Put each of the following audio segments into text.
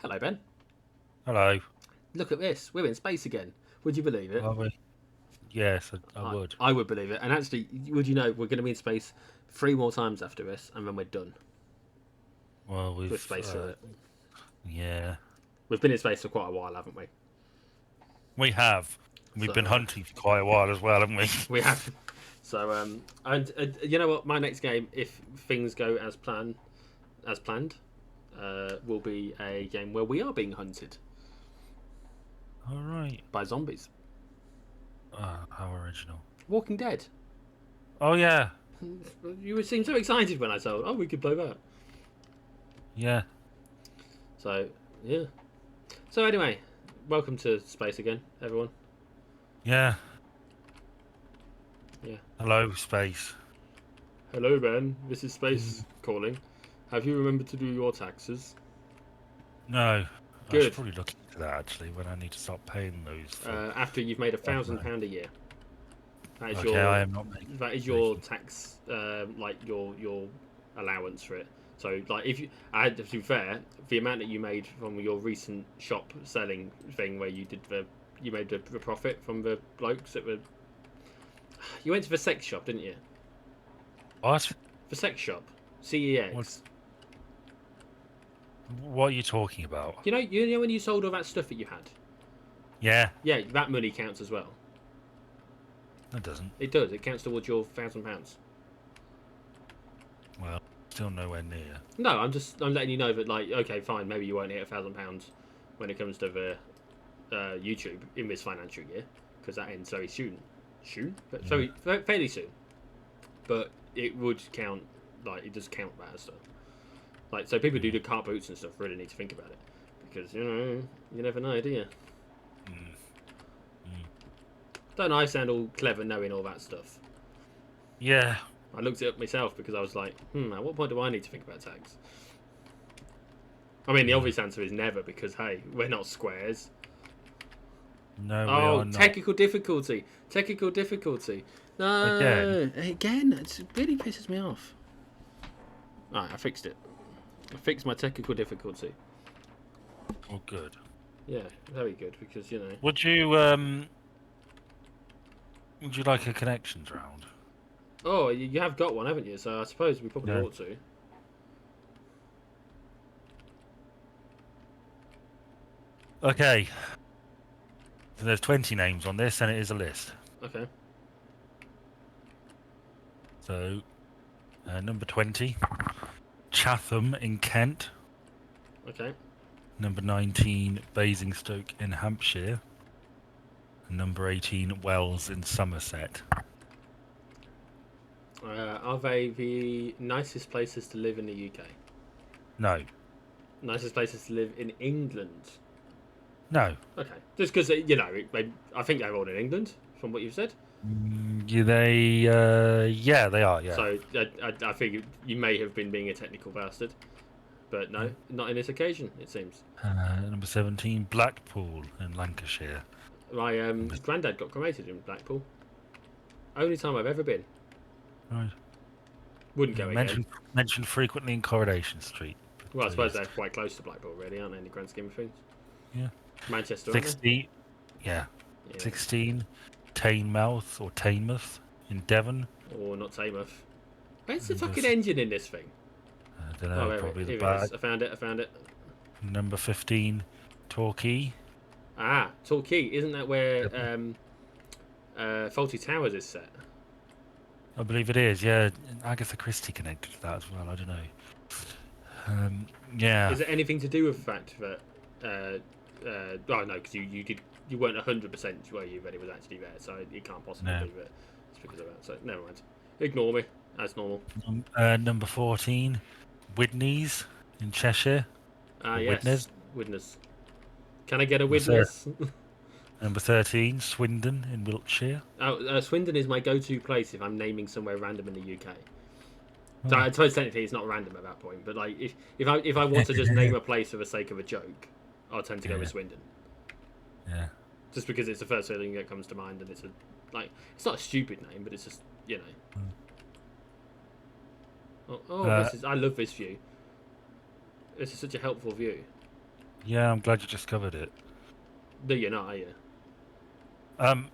Hello, Ben. Hello. Look at this. We're in space again. Would you believe it? Are we? Yes, I I, would. I would believe it. And actually, would you know we're going to be in space three more times after this, and then we're done Well, with we've, space for it. yeah, We've been in space for quite a while, haven't we? we have. We've So been hunting for quite a while as well, haven't we? we have. So and you know what? My next game, if things go as planned, will be a game where we are being hunted All right. by zombies. How original. Walking Dead. Oh yeah, You seemed so excited when I told. Oh, we could play that. yeah, So yeah. So anyway, welcome to space again, everyone. yeah. Yeah. Hello, space. Hello, Ben. This is Mm. Space calling. Have you remembered to do your taxes? No, I should Good. probably look into that actually when I need to start paying those for. After you've made I don't know. £1,000 a year, that is Okay, I your am not that is your making. tax, like your allowance for it. So, like, if you, I to be fair, the amount that you made from your recent shop selling thing, where you made the profit from the blokes that were, you went to the sex shop, didn't you? What? The sex shop, What? CEX. What are you talking about? You know when you sold all that stuff that you had. Yeah, Yeah, that money counts as well. it doesn't. It does. It counts towards your £1,000. Well, still nowhere near. No, I'm letting you know that, like, okay, fine, maybe you won't hit £1,000 when it comes to the YouTube in this financial year, because that ends very soon, but Yeah. fairly soon. But it would count, like, it does count that as stuff. Like, so people do Yeah. the car boots and stuff really need to think about it, because you never know, do you? Mm. Mm. Don't I sound all clever knowing all that stuff? Yeah. I looked it up myself because I was like, at what point do I need to think about tax? I mean, the Yeah. obvious answer is never, because hey, we're not squares. No, we Oh, are not. technical difficulty. Technical difficulty. Again. No, again, it really pisses me off. Alright, I fixed it. I fixed my technical difficulty. Oh, good. Yeah, very good, because, Would you like a connections round? Oh, you have got one, haven't you? So I suppose we probably Yeah. ought to. Okay. So there's 20 names on this, and it is a list. Okay. So, number 20, Chatham in Kent. Okay. Number 19, Basingstoke in Hampshire. And number 18, Wells in Somerset. Are they the nicest places to live in the UK? No. Nicest places to live in England? No. Okay. Just because, I think they're all in England, from what you've said. Yeah, they are, yeah. So I think you may have been being a technical bastard. But no, not in this occasion, it seems. Number 17, Blackpool in Lancashire. My granddad got cremated in Blackpool. Only time I've ever been. Right. Wouldn't go again. Mentioned frequently in Coronation Street. Well, I suppose yes. they're quite close to Blackpool, really, aren't they, in the grand scheme of things? Yeah. Manchester, aren't 16, yeah. they? Yeah. 16, Teignmouth or Teignmouth in Devon. Or not Taymouth. Where's the Number fucking engine in this thing? I don't Oh, know, there probably it, the here it bag. is. I found it. Number 15, Torquay. Ah, Torquay. Isn't that where Yep. Faulty Towers is set? I believe it is, yeah. Agatha Christie connected to that as well, I don't know. Yeah. Is it anything to do with the fact that? Oh no, because you weren't 100% were you that it was actually there, so it can't possibly No. be that it's because of that. So never mind. Ignore me. As normal. Number 14, Widneys in Cheshire. Ah, Or yes. Widnes. Witness. Can I get a Number, thir- witness? number 13, Swindon in Wiltshire. Swindon is my go-to place if I'm naming somewhere random in the UK. So Oh. I suppose technically it's not random at that point, but like if I want to just name a place for the sake of a joke, I'll tend to go with Swindon. Yeah. Just because it's the first thing that comes to mind, and it's it's not a stupid name, but it's just I love this view. This is such a helpful view. Yeah, I'm glad you discovered it. No, you're not, are you?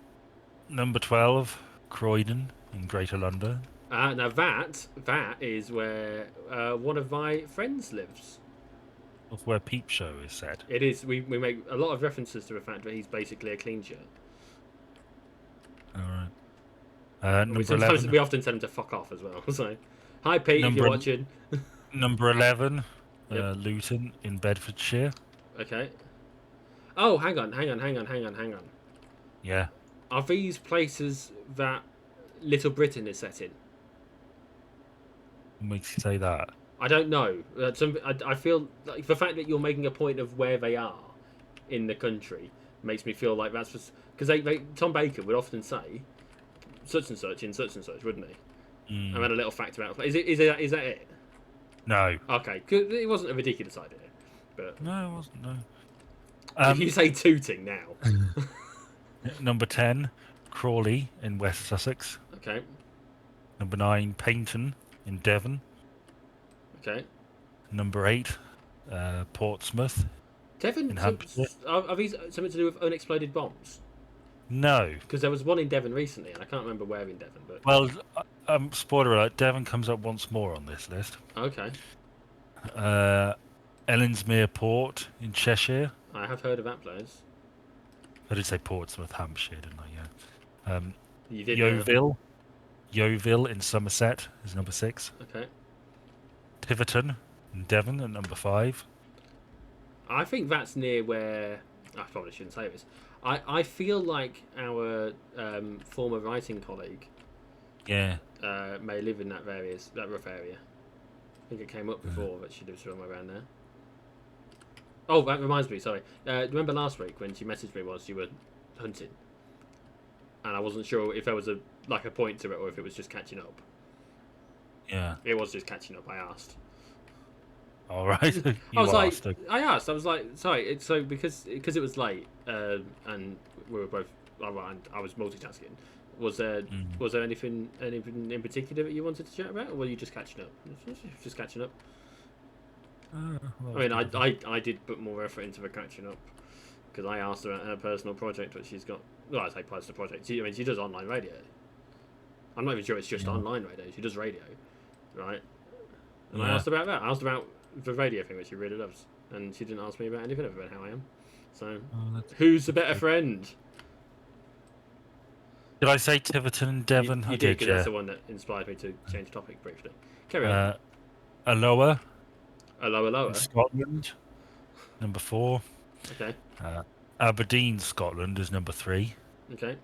Number 12, Croydon in Greater London. Now that is where one of my friends lives. Of where Peep Show is set. It is. We make a lot of references to the fact that he's basically a clean shirt. All right. And Number 11. we often tell him to fuck off as well. So, hi Pete, if you're Number watching. number 11, Yep. Luton in Bedfordshire. Okay. Oh, hang on. Yeah. Are these places that Little Britain is set in? What makes you say that? I don't know. I feel like the fact that you're making a point of where they are in the country makes me feel like that's just because Tom Baker would often say such and such in such and such, wouldn't he? Mm. I had a little fact about is that it? No. Okay, 'cause it wasn't a ridiculous idea, but No, it wasn't. No. if you say tooting now, Number 10, Crawley in West Sussex. okay, Number 9, Paynton in Devon. okay. Number 8, Portsmouth Devon, in Hampshire. are these something to do with unexploded bombs? No. Because there was one in Devon recently, and I can't remember where in Devon. But Well, spoiler alert, Devon comes up once more on this list. okay, Ellensmere Port in Cheshire. I have heard of that place. I did say Portsmouth, Hampshire, didn't I? Yeah. You did. Yeovil in Somerset is number 6. Okay. Tiverton in Devon at number 5. I think that's near where I probably shouldn't say this. I feel like our former writing colleague Yeah. may live in that rough area. I think it came up before that she lives somewhere around there. Oh, that reminds me. Sorry. Remember last week when she messaged me whilst you were hunting, and I wasn't sure if there was a point to it or if it was just catching up. Yeah. It was just catching up. I asked. All right. I was like, sorry. So because it was late, and we were both, and I was multitasking. Was there anything in particular that you wanted to chat about, or were you just catching up? Just catching up. I mean, I did put more effort into the catching up because I asked her about her personal project, which she's got. Well, I say personal project. She does online radio. I'm not even sure it's just online radio. She does radio, right? And I asked about that. I asked about the radio thing, which she really loves, and she didn't ask me about anything about how I am. So, who's the better friend? Did I say Tiverton and Devon? You did, because that's the one that inspired me to change topic briefly. Carry on. Alloa. Alloa. In Scotland, number 4. Okay. Aberdeen, Scotland is number 3. Okay.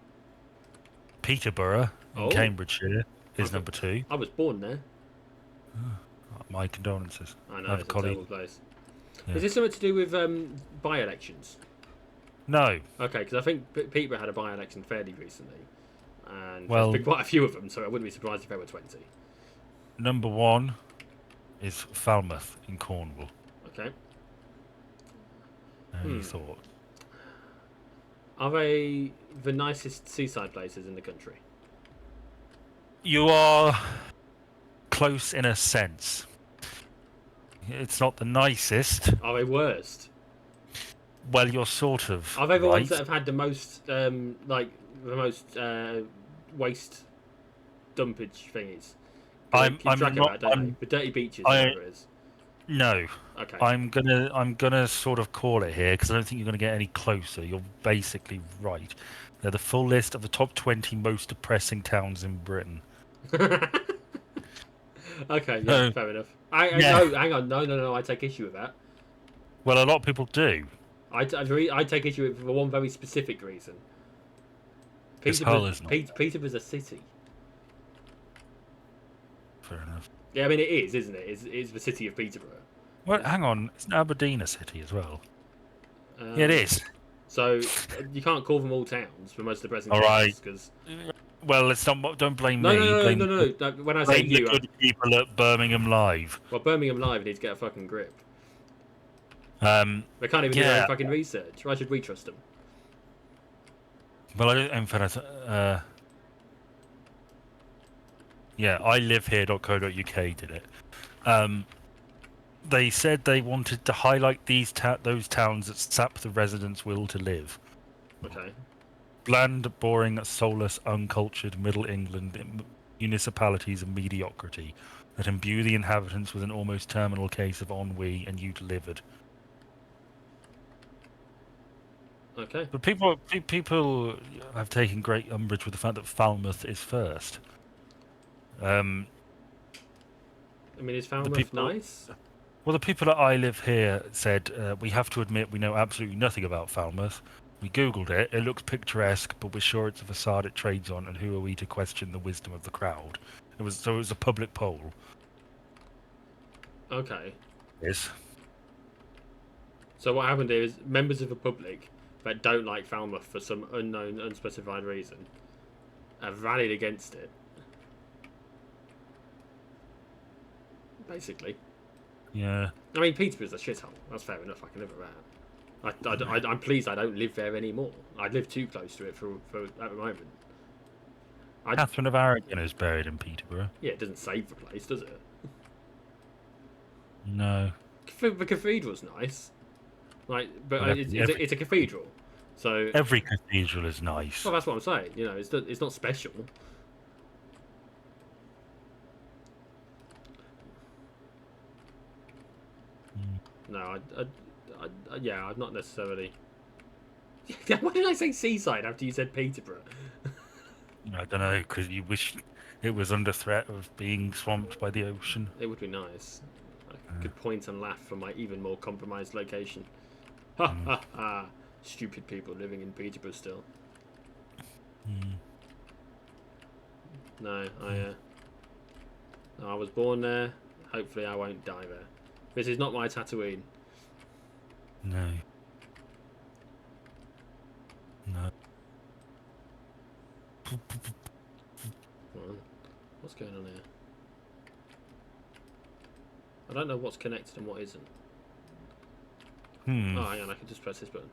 Peterborough in Cambridgeshire is number 2. I was born there. My condolences. I know, it's a terrible place. Yeah. Is this something to do with by-elections? No. Okay, because I think Peterborough had a by-election fairly recently. And Well, there's been quite a few of them, so I wouldn't be surprised if there were 20. Number 1 is Falmouth in Cornwall. Okay. Any thought? Are they the nicest seaside places in the country? You are close in a sense. It's not the nicest. Are they worst? Well, you're sort of. Are they the right. ones that have had the most, waste dumpage thingies? I'm track not. of that, don't they? The dirty beaches, whatever it is. No. Okay. I'm gonna sort of call it here because I don't think you're gonna get any closer. You're basically right. They're the full list of the top 20 most depressing towns in Britain. Okay, yeah, fair enough. No, hang on, no, I take issue with that. Well, a lot of people do. I take issue with for one very specific reason. Peterborough's a city. Fair enough. Yeah, I mean it is, isn't it? It's the city of Peterborough. Well, hang on. Isn't Aberdeen a city as well? Yeah, it is. So you can't call them all towns for most of the present. All right. Because well, let's don't blame me. No. When I say you, the good people at Birmingham Live. Well, Birmingham Live needs to get a fucking grip. They can't even do their own fucking research. Why should we trust them? Well, I don't. In fact, yeah, I live here.co.uk did it. They said they wanted to highlight those towns that sap the residents' will to live. Okay. Bland, boring, soulless, uncultured Middle England municipalities and mediocrity that imbue the inhabitants with an almost terminal case of ennui and you delivered. Okay. But people have taken great umbrage with the fact that Falmouth is first. I mean, is The Falmouth people, nice? well, the people that I live here said we have to admit we know absolutely nothing about Falmouth. We googled it. It looks picturesque, but we're sure it's a facade it trades on. And who are we to question the wisdom of the crowd? It was a public poll. Okay. Yes. So what happened here is members of the public that don't like Falmouth for some unknown, unspecified reason have rallied against it. Basically. Yeah. I mean, Peterborough's a shithole. That's fair enough. I can live with that. I'm pleased I don't live there anymore. I live too close to it for at the moment. Catherine of Aragon is buried in Peterborough. Yeah, it doesn't save the place, does it? No. The cathedral's nice. Like, but Well, it's a cathedral. So every cathedral is nice. well, that's what I'm saying. You know, it's not special. No, yeah, I'm not necessarily. Why did I say seaside after you said Peterborough? I don't know, because you wish it was under threat of being swamped by the ocean. It would be nice. I could point and laugh from my even more compromised location. Ha ha ha! Stupid people living in Peterborough still. No, I was born there. Hopefully, I won't die there. This is not my Tatooine. No. No. What's going on here? I don't know what's connected and what isn't. Oh, hang on, I can just press this button.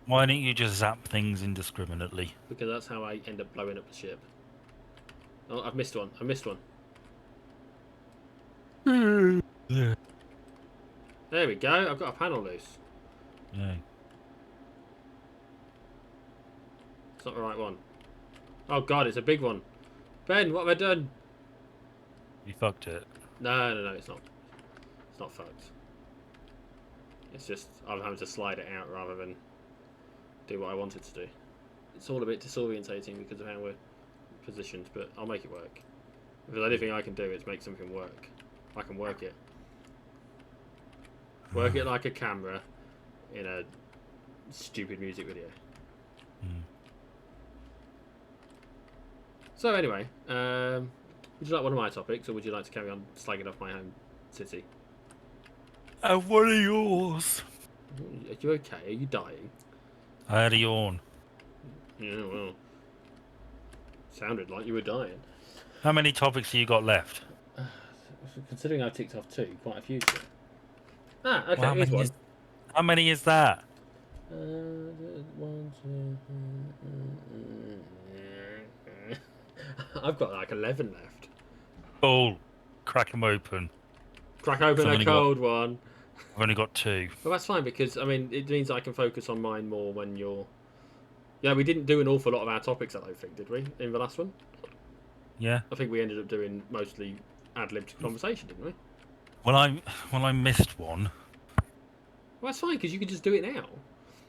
Why don't you just zap things indiscriminately? Because that's how I end up blowing up the ship. Oh, I've missed one. I missed one. Yeah. There we go. I've got a panel loose. Yeah. It's not the right one. Oh god, it's a big one. Ben, what have I done? You fucked it. No, it's not. It's not fucked. It's just I'm having to slide it out rather than do what I wanted to do. It's all a bit disorientating because of how we're positioned, but I'll make it work. If there's anything I can do, it's make something work. I can work it. Work it like a camera in a stupid music video. So anyway, would you like one of my topics, or would you like to carry on slagging off my home city? What are yours? Are you okay? Are you dying? I had a yawn. Yeah, well, sounded like you were dying. How many topics have you got left? Considering I've ticked off two, quite a few. Ah, okay, Well, here's one. How many is that? 1, 2. I've got like 11 left. Oh, crack them open. Crack open a cold one. I've only got 2. Well, that's fine because I mean it means I can focus on mine more when you're. Yeah, we didn't do an awful lot of our topics, I don't think, did we? In the last one. Yeah. I think we ended up doing mostly ad-libbed conversation, didn't we? Well, I missed one. Well, that's fine because you can just do it now.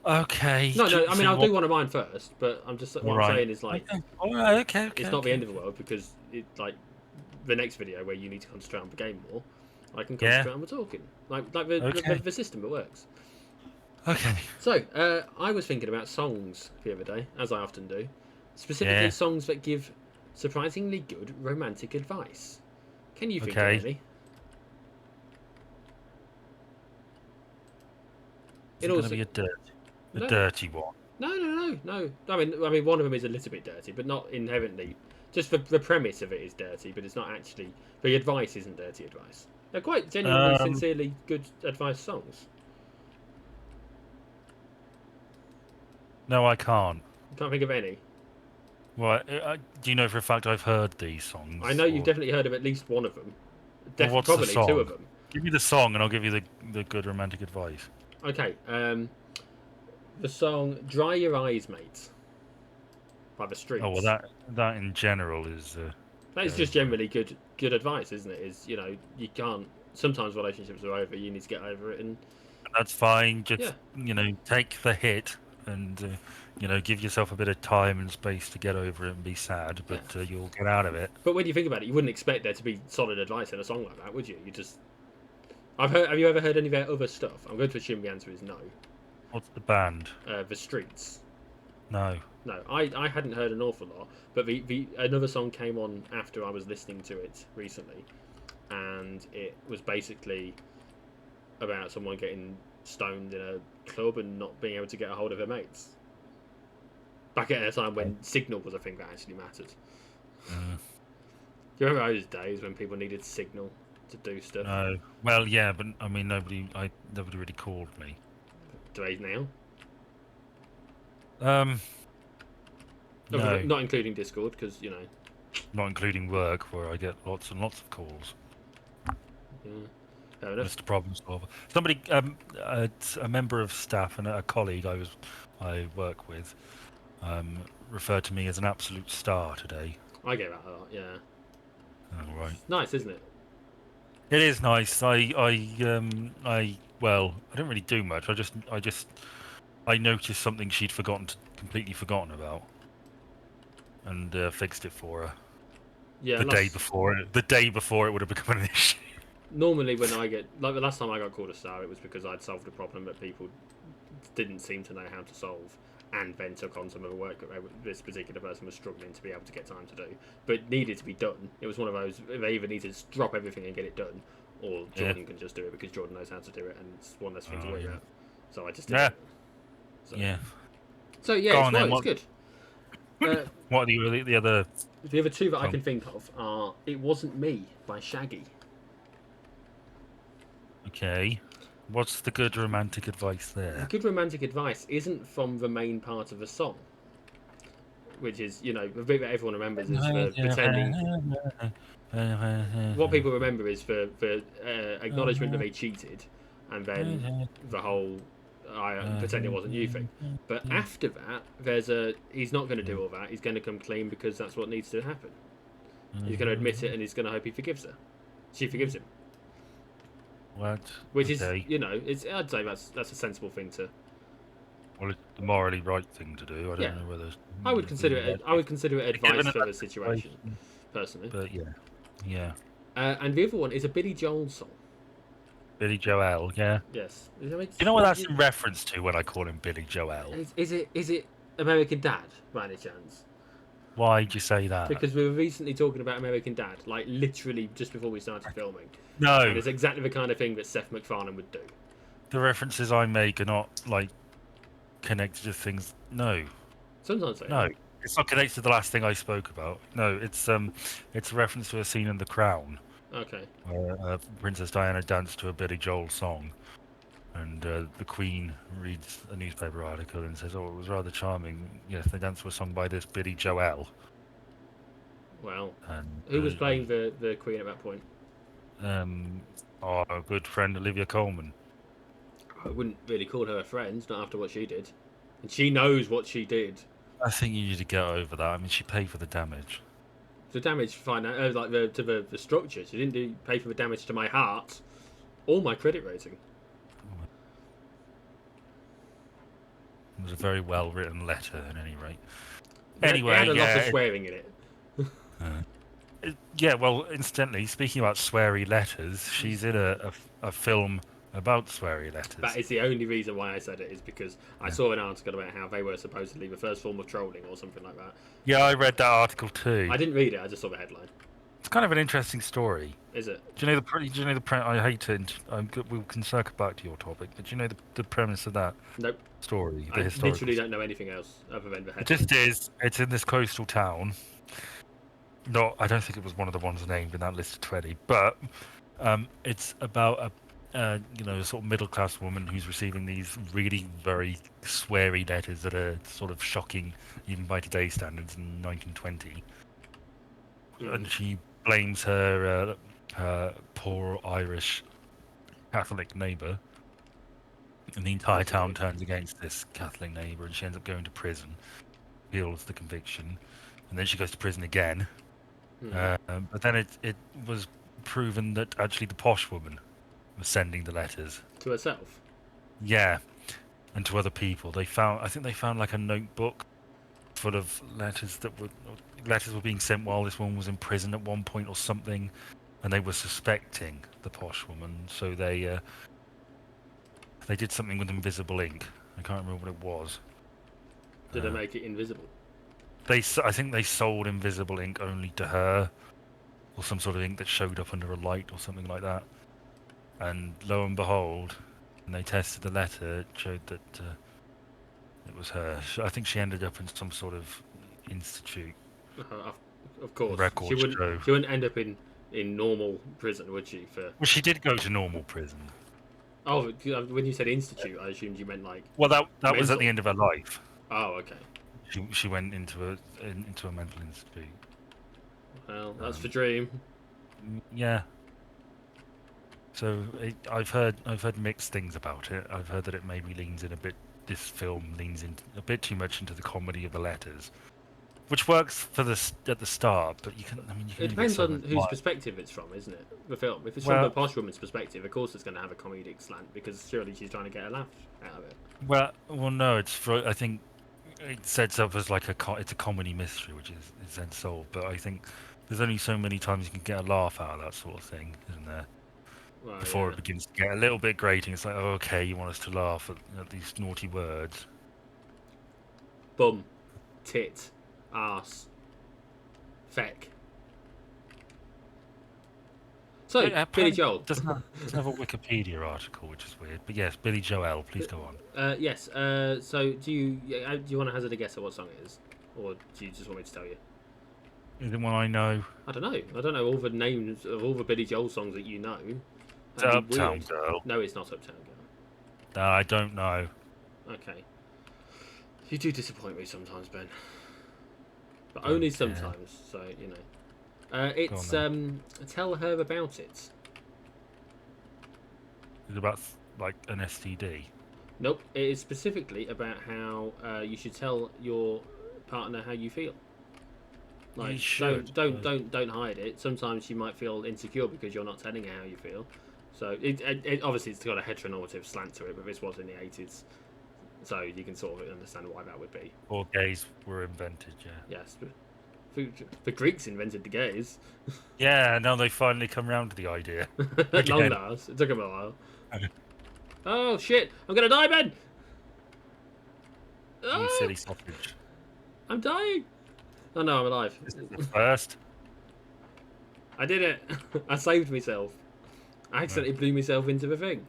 Okay. No. I mean, I'll do one of mine first, but I'm just what I'm saying is like. Okay. It's not the end of the world because it like the next video where you need to concentrate on the game more. I can concentrate on the talking, like the system that works. Okay. So I was thinking about songs the other day, as I often do, specifically songs that give surprisingly good romantic advice. Can you think of any? It's going to be a dirty one. No. I mean, one of them is a little bit dirty, but not inherently. Just the premise of it is dirty, but it's not actually. The advice isn't dirty advice. They're quite genuinely, sincerely good advice songs. No, I can't. Can't think of any. Well, do you know for a fact I've heard these songs? I know you've definitely heard of at least one of them. What's Probably the song? 2 of them. Give me the song, and I'll give you the good romantic advice. Okay, the song "Dry Your Eyes, Mate" by the Oh well, Streets. that in general is. That is just generally good advice, isn't it? Is you can't. Sometimes relationships are over. You need to get over it, and That's fine. yeah. Just take the hit, and give yourself a bit of time and space to get over it and be sad, Yeah. but you'll get out of it. But when you think about it, you wouldn't expect there to be solid advice in a song like that, would you? You just. Have you ever heard any of their other stuff? I'm going to assume the answer is no. What's the band? The Streets. No. No, I hadn't heard an awful lot, but the another song came on after I was listening to it recently, and it was basically about someone getting stoned in a club and not being able to get a hold of their mates. Back at a time when Signal was a thing that actually mattered. Mm. Do you remember those days when people needed Signal to do stuff? No. Well, yeah, but I mean, nobody really called me. Do they now? No. Not including Discord, because Not including work, where I get lots and lots of calls. Yeah, fair enough. Mr. Problem Solver. Somebody, a member of staff and a colleague I work with, referred to me as an absolute star today. I get that a lot. Yeah. Oh, right. It's nice, isn't it? It is nice. Well, I didn't really do much. I noticed something she'd completely forgotten about, and fixed it for her. Yeah. The day before it would have become an issue. Normally, when I get the last time I got called a star, it was because I'd solved a problem that people didn't seem to know how to solve, and then took on some of the work that this particular person was struggling to be able to get time to do, but needed to be done. It was one of those, they either need to drop everything and get it done, or Jordan can just do it because Jordan knows how to do it, and it's one less thing to worry about. So I just did it. So. Yeah. So yeah, it's good. What are the other? The other two that I can think of are "It Wasn't Me" by Shaggy. Okay. What's the good romantic advice there? The good romantic advice isn't from the main part of the song, which is, the bit that everyone remembers is for pretending. What people remember is for acknowledgement that they cheated, and then the whole pretend it wasn't you thing. But after that, he's not going to do all that. He's going to come clean because that's what needs to happen. He's going to admit it, and he's going to hope he forgives her. She forgives him. What? Which is, I'd say that's a sensible thing to. Well, it's the morally right thing to do. I don't know whether. I would consider it. I would consider it advice for the situation, personally. But yeah. And the other one is a Billy Joel song. Billy Joel, yeah. Yes. You know what that's in reference to when I call him Billy Joel? Is it American Dad by any chance? Why'd you say that? Because we were recently talking about American Dad, like literally just before we started filming. No. And it's exactly the kind of thing that Seth MacFarlane would do. The references I make are not connected to things. No. Sometimes they are. It's not connected to the last thing I spoke about. No, it's a reference to a scene in The Crown. Okay. Where Princess Diana danced to a Billy Joel song, and the Queen reads a newspaper article and says, "Oh, it was rather charming. Yes, they danced to a song by this Billy Joel." Well, and, who was playing the Queen at that point? Our good friend Olivia Colman. I wouldn't really call her a friend, not after what she did, and she knows what she did. I think you need to get over that. I mean, she paid for the damage. The damage, to the structure. She didn't pay for the damage to my heart or my credit rating. It was a very well written letter, at any rate. Anyway, it had a lot of swearing in it. Yeah, well, incidentally, speaking about sweary letters, she's in a film about sweary letters. That is the only reason why I said it, is because I saw an article about how they were supposedly the first form of trolling or something like that. Yeah, I read that article too. I didn't read it, I just saw the headline. It's kind of an interesting story. Is it? Do you know the I hate to. We can circle back to your topic, but do you know the premise of that story? I literally don't know anything else other than the headline. It just is. It's in this coastal town. No, I don't think it was one of the ones named in that list of 20, but it's about a sort of middle class woman who's receiving these really very sweary letters that are sort of shocking even by today's standards in 1920, and she blames her poor Irish Catholic neighbour, and the entire That's town weird. turns against this Catholic neighbour, and she ends up going to prison, appeals the conviction, and then she goes to prison again. But then it was proven that actually the posh woman was sending the letters. To herself. Yeah, and to other people. I think they found like a notebook full of letters letters were being sent while this woman was in prison at one point or something, and they were suspecting the posh woman. So they did something with invisible ink. I can't remember what it was. Did they make it invisible? I think they sold invisible ink only to her, or some sort of ink that showed up under a light or something like that. And lo and behold, when they tested the letter, it showed that it was her. I think she ended up in some sort of institute. Of course, Record she wouldn't. show. She wouldn't end up in normal prison, would she? Well, she did go to normal prison. Oh, when you said institute, I assumed you meant like. Well, that was at mental. the end of her life. Oh, okay. She went into a mental institute. Well, that's the dream. Yeah. So I've heard mixed things about it. I've heard that it maybe leans in a bit. This film leans in a bit too much into the comedy of the letters, which works at the start. But you can. It depends on whose perspective it's from, isn't it? The film. If it's from the posh woman's perspective, of course it's going to have a comedic slant because surely she's trying to get a laugh out of it. Well, no. I think it sets up as like it's a comedy mystery, which is then solved. But I think there's only so many times you can get a laugh out of that sort of thing, isn't there? Well, before it begins to get a little bit grating. It's like, oh, okay, you want us to laugh at these naughty words. Bum, tit, arse, feck. So, Billy Joel doesn't have a Wikipedia article, which is weird. But yes, Billy Joel, please go on. Yes. So, do you want to hazard a guess at what song it is, or do you just want me to tell you? Is it one I know? I don't know. I don't know all the names of all the Billy Joel songs that you know. It's Uptown Girl. No, it's not Uptown Girl. No, I don't know. Okay. You do disappoint me sometimes, Ben. But only sometimes, so, you know. It's, Tell Her About It. Is it about, like, an STD? Nope. It is specifically about how you should tell your partner how you feel. Like, don't hide it. Sometimes you might feel insecure because you're not telling her how you feel. So it obviously it's got a heteronormative slant to it, but this was in the 80s, so you can sort of understand why that would be. Or gays were invented, yeah. Yes, the Greeks invented the gays. Yeah, now they finally come round to the idea. At long last, it took them a while. Oh shit! I'm gonna die, Ben. You silly sausage. I'm dying. Oh no, I'm alive. This is the first. I did it. I saved myself. I accidentally blew myself into the thing.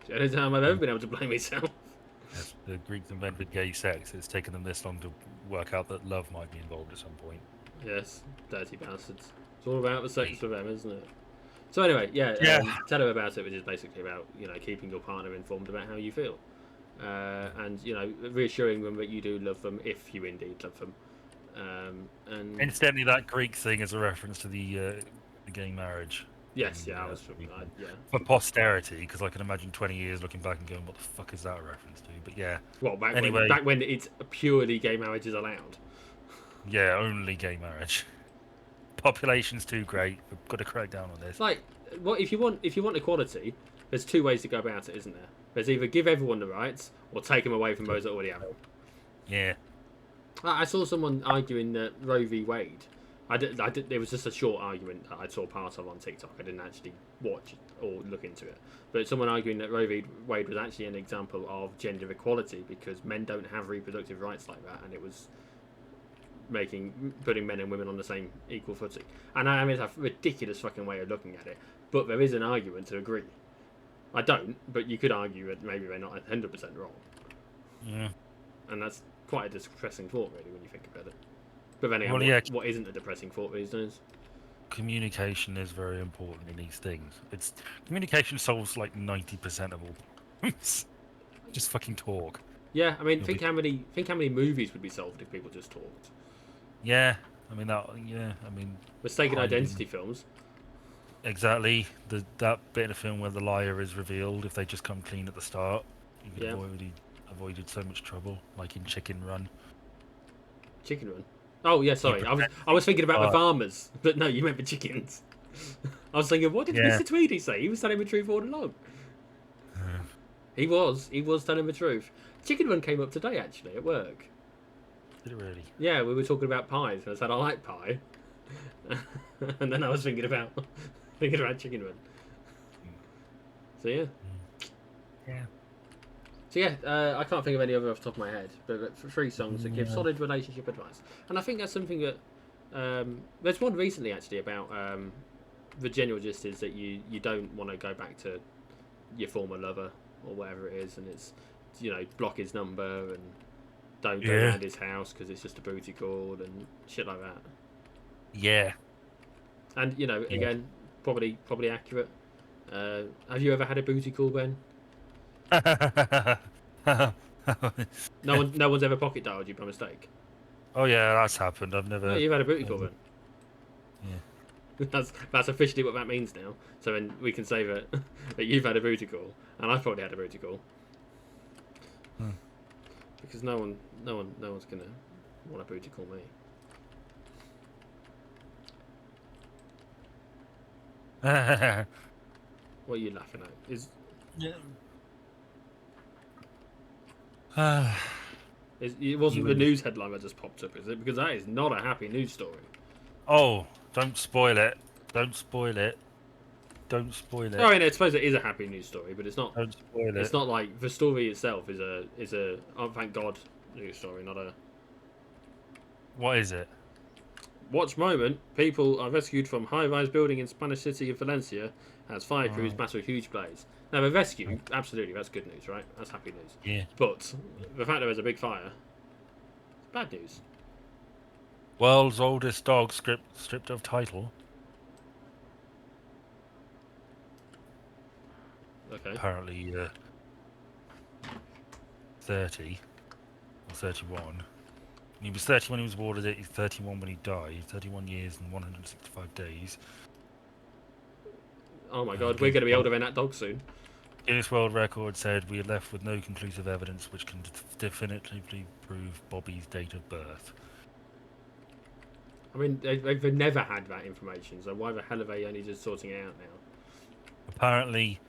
It's the only time I've ever been able to blame myself. Yes, the Greeks invented gay sex. It's taken them this long to work out that love might be involved at some point. Yes, dirty bastards. It's all about the sex for them, isn't it? So anyway, yeah. Tell her about it, which is basically about keeping your partner informed about how you feel, and reassuring them that you do love them if you indeed love them. And incidentally, that Greek thing is a reference to the gay marriage. Yes, for posterity, because I can imagine 20 years looking back and going, "What the fuck is that a reference to?" But yeah. Well, back when it's purely gay marriage is allowed. Yeah, only gay marriage. Population's too great. We've got to crack down on this. Like, what if you want equality? There's two ways to go about it, isn't there? There's either give everyone the rights or take them away from those that already have them. Yeah. I saw someone arguing that Roe v. Wade. It was just a short argument that I saw part of on TikTok. I didn't actually watch or look into it. But someone arguing that Roe v. Wade was actually an example of gender equality because men don't have reproductive rights like that, and it was putting men and women on the same equal footing. And I mean, it's a ridiculous fucking way of looking at it. But there is an argument to agree. I don't, but you could argue that maybe they're not 100% wrong. Yeah. And that's quite a depressing thought, really, when you think about it. But then again, what isn't a depressing thought these days? Communication is very important in these things. Communication solves like 90% of all problems. Just fucking talk. Yeah, I mean, think how many movies would be solved if people just talked. Yeah, I mean mistaken identity films. exactly. That bit of the film where the liar is revealed, if they just come clean at the start, you could Yeah. avoided so much trouble, like in Chicken Run. Chicken Run. Oh yeah, You sorry. pretend I was thinking about the uh, farmers, but no, you meant the chickens. I was thinking, what did yeah. Mr. Tweedy say? He was telling the truth all along. Uh, He was telling the truth. Chicken Run came up today actually at work. did it really? Yeah, we were talking about pies, and I said I like pie, and then I was thinking about Chicken Run. So yeah. Yeah. So yeah, I can't think of any other off the top of my head, but for 3 songs that give Yeah. solid relationship advice, and I think that's something that there's one recently actually about the general gist is that you don't want to go back to your former lover or whatever it is, and it's block his number and don't go Yeah. around his house because it's just a booty call and shit like that. Yeah. And Yeah. again, probably accurate. Have you ever had a booty call, Ben? No one's ever pocket dialed you by mistake. Oh yeah, that's happened. I've No, never. you've had a booty call then. Yeah. That's officially what that means now. So then we can say that that you've had a booty call, and I've probably had a booty call. Hmm. Because no one's gonna want a booty call me. What are you laughing at? It wasn't the news headline that just popped up, is it? Because that is not a happy news story. Oh, don't spoil it. Don't spoil it. Don't spoil it. I mean, I suppose it is a happy news story, but it's not. Don't spoil it. It's not like the story itself is a oh thank God news story, not a. What is it? Watch moment. People are rescued from high-rise building in Spanish city of Valencia as fire crews battle huge blaze. Now the rescue, absolutely, that's good news, right? That's happy news. Yeah. But the fact there was a big fire, bad news. World's oldest dog stripped of title. Okay. Apparently, 30 or 31. He was 30 when he was awarded it. He's 31 when he died. 31 years and 165 days. Oh my God, we're going to be older than that dog soon. Guinness World Record said we are left with no conclusive evidence which can definitively prove Bobby's date of birth. I mean, they've never had that information, so why the hell are they only just sorting it out now? Apparently,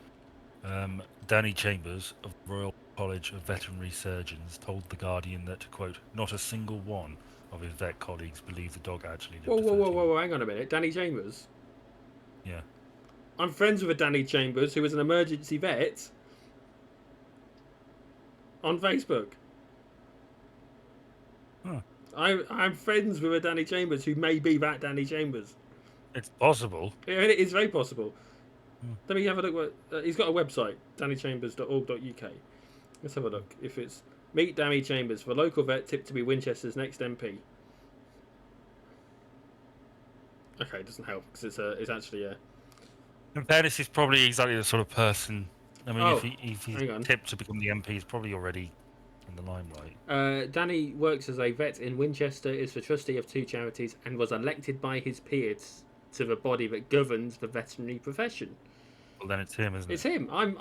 Danny Chambers of the Royal College of Veterinary Surgeons told The Guardian that, quote, not a single one of his vet colleagues believed the dog actually lived. Whoa, hang on a minute. Danny Chambers? Yeah. I'm friends with a Danny Chambers who was an emergency vet on Facebook. Huh. I'm friends with a Danny Chambers who may be that Danny Chambers. It's possible. It is very possible. Let me have a look. He's got a website, dannychambers.org.uk. Let's have a look. If it's meet Danny Chambers, the local vet tipped to be Winchester's next MP. Okay, it doesn't help because it's actually a. In fairness, he's probably exactly the sort of person. I mean, if he's hang on. tipped to become the MP, he's probably already in the limelight. Danny works as a vet in Winchester, is the trustee of 2 charities, and was elected by his peers to the body that governs the veterinary profession. Well, then it's him, isn't it? It's him. I'm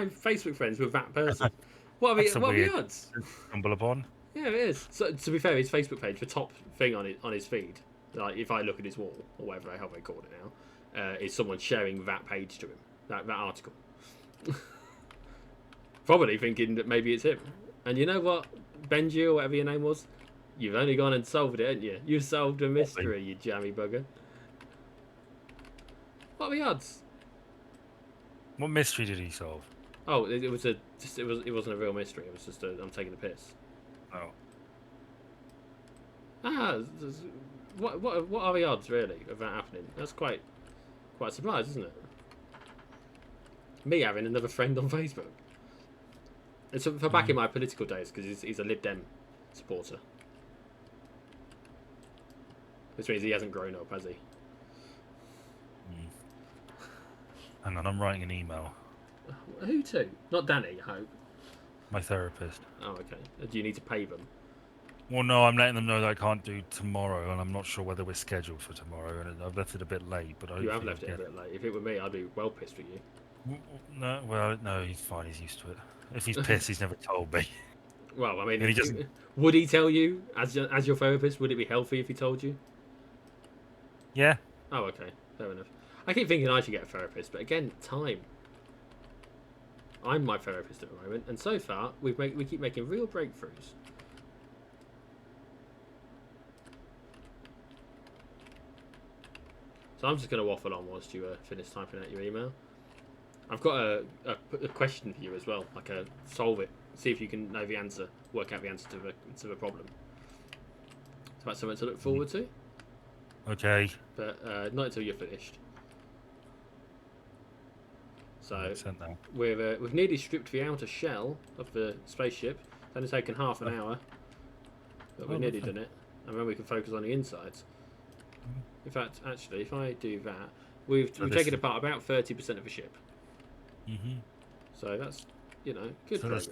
Facebook friends with that person. What are the odds? Stumble upon. Yeah, it is. So to be fair, his Facebook page, the top thing on his feed, like if I look at his wall or whatever the hell they call it now, is someone sharing that page to him, that article. Probably thinking that maybe it's him. And you know what, Benji or whatever your name was, you've only gone and solved it, haven't you? You've solved a mystery, you jammy bugger. What are the odds? What mystery did he solve? Oh, it wasn't a real mystery. It was just I'm taking the piss. Oh. What are the odds really of that happening? That's quite a surprise, isn't it? Me having another friend on Facebook. It's for back in my political days because he's a Lib Dem supporter, which means he hasn't grown up, has he? Hang on, I'm writing an email. Who to? Not Danny, I hope. My therapist. Oh, okay. Do you need to pay them? Well, no, I'm letting them know that I can't do tomorrow, and I'm not sure whether we're scheduled for tomorrow, and I've left it a bit late, but You have hopefully left you'll it a get it. bit late. If it were me, I'd be well pissed with you. No, well, no, he's fine. He's used to it. If he's pissed, he's never told me. Well, I And he doesn't. mean, would he tell you as your therapist? Would it be healthy if he told you? Yeah. Oh, okay, fair enough. I keep thinking I should get a therapist, but again, time. I'm my therapist at the moment, and so far we keep making real breakthroughs. So I'm just going to waffle on whilst you finish typing out your email. I've got a question for you as well, like a solve it, see if you can know the answer, work out the answer to the problem. It's about something to look forward to, Okay. but not until you're finished. So we've nearly stripped the outer shell of the spaceship. It's only taken half an hour, but we've nearly done it, and then we can focus on the insides. In fact, actually, if I do that, we've taken apart about 30% of the ship. So that's, good progress.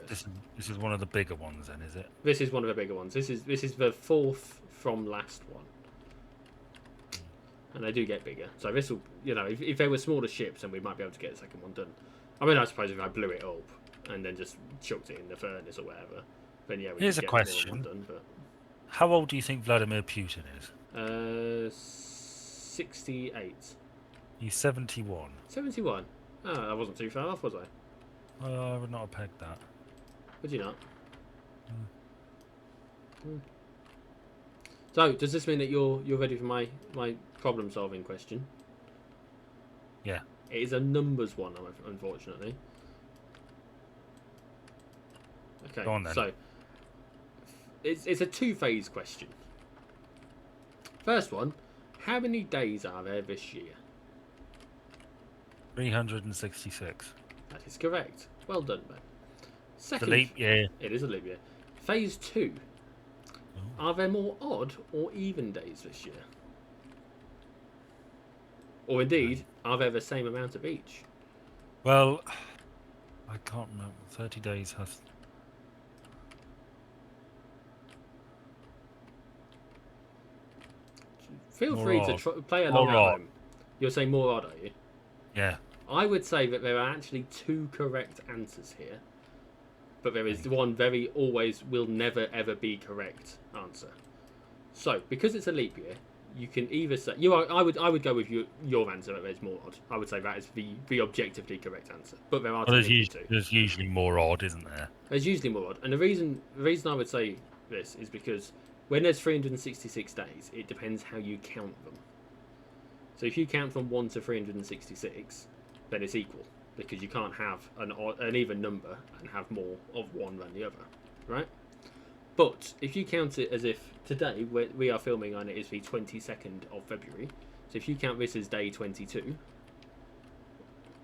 This is one of the bigger ones, then, is it? This is one of the bigger ones. This is the fourth from last one, and they do get bigger. So this will, if they were smaller ships, then we might be able to get the second one done. I mean, I suppose if I blew it up and then just chucked it in the furnace or whatever, then yeah, we Here's could a get question. one done. But how old do you think Vladimir Putin is? 68. He's 71. 71. Oh, I wasn't too far off, was I? I would not have pegged that. Would you not? So, does this mean that you're ready for my problem solving question? Yeah. It is a numbers one, unfortunately. Okay. Go on, then. So, it's a two-phase question. First one, how many days are there this year? 366. That is correct. Well done, mate. Second, It's a leap year. It is a leap year. Phase 2. Oh. Are there more odd or even days this year? Or indeed, are there the same amount of each? Well, I can't remember. 30 days has... Feel more free odd. to play along at home. You're saying more odd, are you? Yeah. I would say that there are actually two correct answers here. But there is one very always will never ever be correct answer. So, because it's a leap year, you can either say I would go with your answer that there's more odd. I would say that is the objectively correct answer. But there are there's usually more odd, isn't there? There's usually more odd. And the reason I would say this is because when there's 366 days, it depends how you count them. So if you count from 1 to 366, then it's equal. Because you can't have an even number and have more of one than the other, right? But if you count it as if today we are filming on it is the 22nd of February, so if you count this as day 22.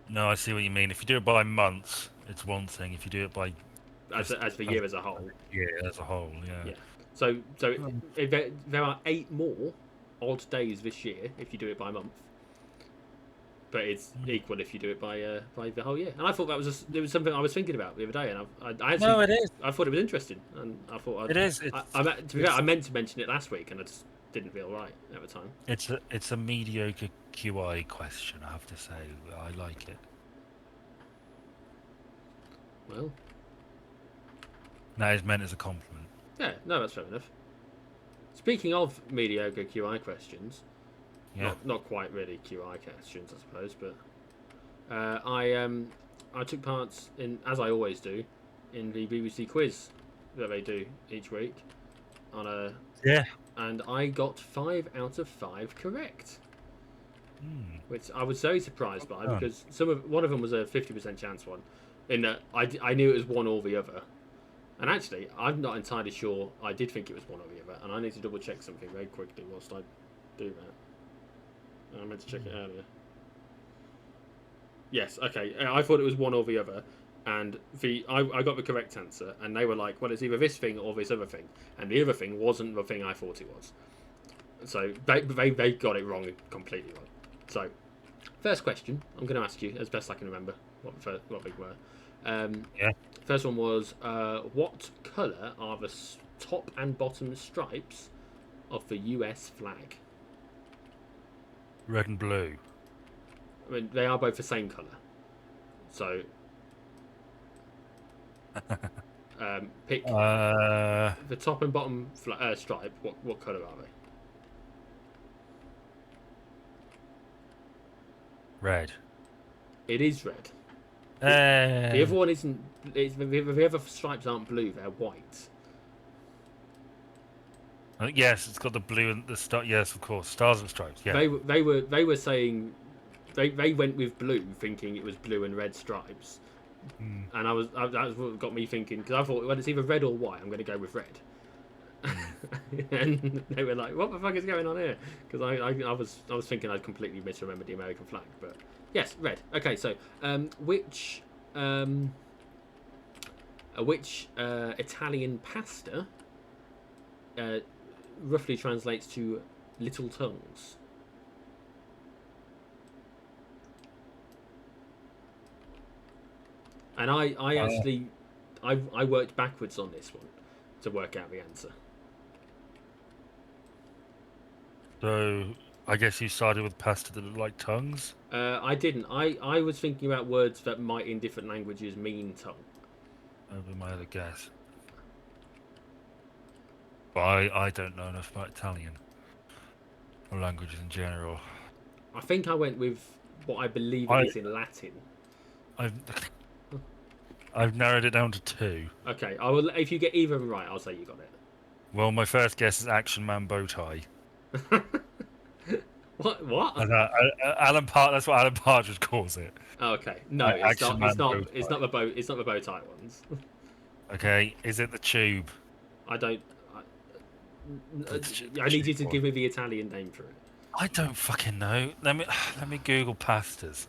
No, I see what you mean. If you do it by months, it's one thing. If you do it by as the year as a whole. Yeah, as a whole, yeah. So if there are 8 more odd days this year if you do it by month. But it's equal if you do it by the whole year. And I thought that was something I was thinking about the other day, and I actually no, it is. I thought it was interesting, and I thought it is. To be fair, I meant to mention it last week, and I just didn't feel right at the time. It's a mediocre QI question, I have to say. I like it. Well, that is meant as a compliment. Yeah, no, that's fair enough. Speaking of mediocre QI questions. Yeah. Not quite really QI questions, I suppose, but I took part in, as I always do, in the BBC quiz that they do each week and I got 5 out of 5 correct, which I was very surprised by because one of them was a 50% chance one, in that I knew it was one or the other, and actually I'm not entirely sure. I did think it was one or the other, and I need to double check something very quickly whilst I do that. I meant to check it earlier. Yes, okay. I thought it was one or the other, and I got the correct answer, and they were like, "Well, it's either this thing or this other thing," and the other thing wasn't the thing I thought it was. So they got it wrong, completely wrong. So, first question I'm going to ask you, as best I can remember, what they were. Yeah. First one was, what colour are the top and bottom stripes of the US flag? Red and blue. I mean, they are both the same colour. So, pick the top and bottom stripe. What colour are they? Red. It is red. The other Uh, one isn't. The other stripes aren't blue; they're white. yes, it's got the blue and the star. Yes, of course, stars and stripes. Yeah. They were saying they went with blue, thinking it was blue and red stripes, Mm. and that was what got me thinking, because I thought, well, it's either red or white. I'm going to go with red. And they were like, "What the fuck is going on here?" Because I was thinking I'd completely misremembered the American flag, but yes, red. Okay, so which Italian pasta roughly translates to little tongues? And I actually I worked backwards on this one to work out the answer. So I guess you started with pasta that looked like tongues. I didn't. I was thinking about words that might in different languages mean tongue. That would be my other guess. But I don't know enough about Italian or languages in general. I think I went with what I believe it I is in Latin. I've I've narrowed it down to two. Okay, I will. If you get either of them right, I'll say you got Well, my first guess is Action Man bow tie. it. What? And, Alan That's what Alan Partridge calls it. Oh, okay, no, it's Action not. Man It's not. bow It's tie. not the bow. It's not the bow tie ones. Okay, is it the tube? I don't. It's I need you to one. give me the Italian name for it. I don't fucking know. Let me Google pastas.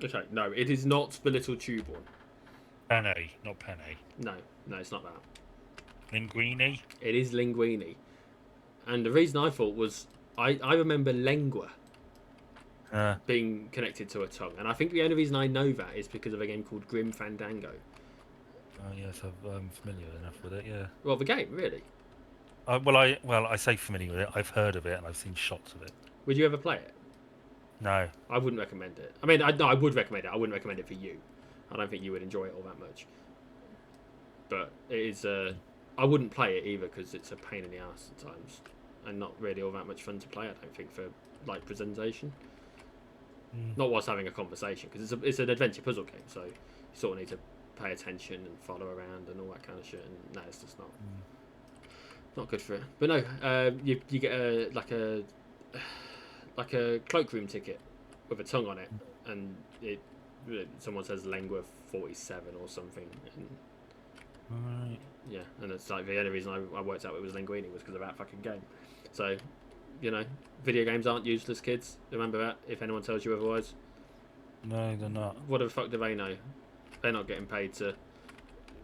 Okay, no, it is not the little tube one. Penne, not penne. No, no, it's not that. Linguine. It is linguine. And the reason I thought was I remember lengua being connected to a tongue, and I think the only reason I know that is because of a game called Grim Fandango. Oh yes, I'm familiar enough with it. Yeah. Well, the game, really. I say familiar with it. I've heard of it and I've seen shots of it. Would you ever play it? No. I wouldn't recommend it. I mean, no, I would recommend it. I wouldn't recommend it for you. I don't think you would enjoy it all that much. But it is. I wouldn't play it either because it's a pain in the ass at times, and not really all that much fun to play. I don't think for like presentation. Not whilst having a conversation, because it's an adventure puzzle game, so you sort of need to pay attention and follow around and all that kind of shit. And no, it's just not good for it. But no, you get like a cloakroom ticket with a tongue on it, and someone says Lengua 47 or something, and Right. yeah, and it's like the only reason I worked out it was Linguini was because of that fucking game. So, video games aren't useless, kids. Remember that. If anyone tells you otherwise, No, they're not. what the fuck do they know? They're not getting paid to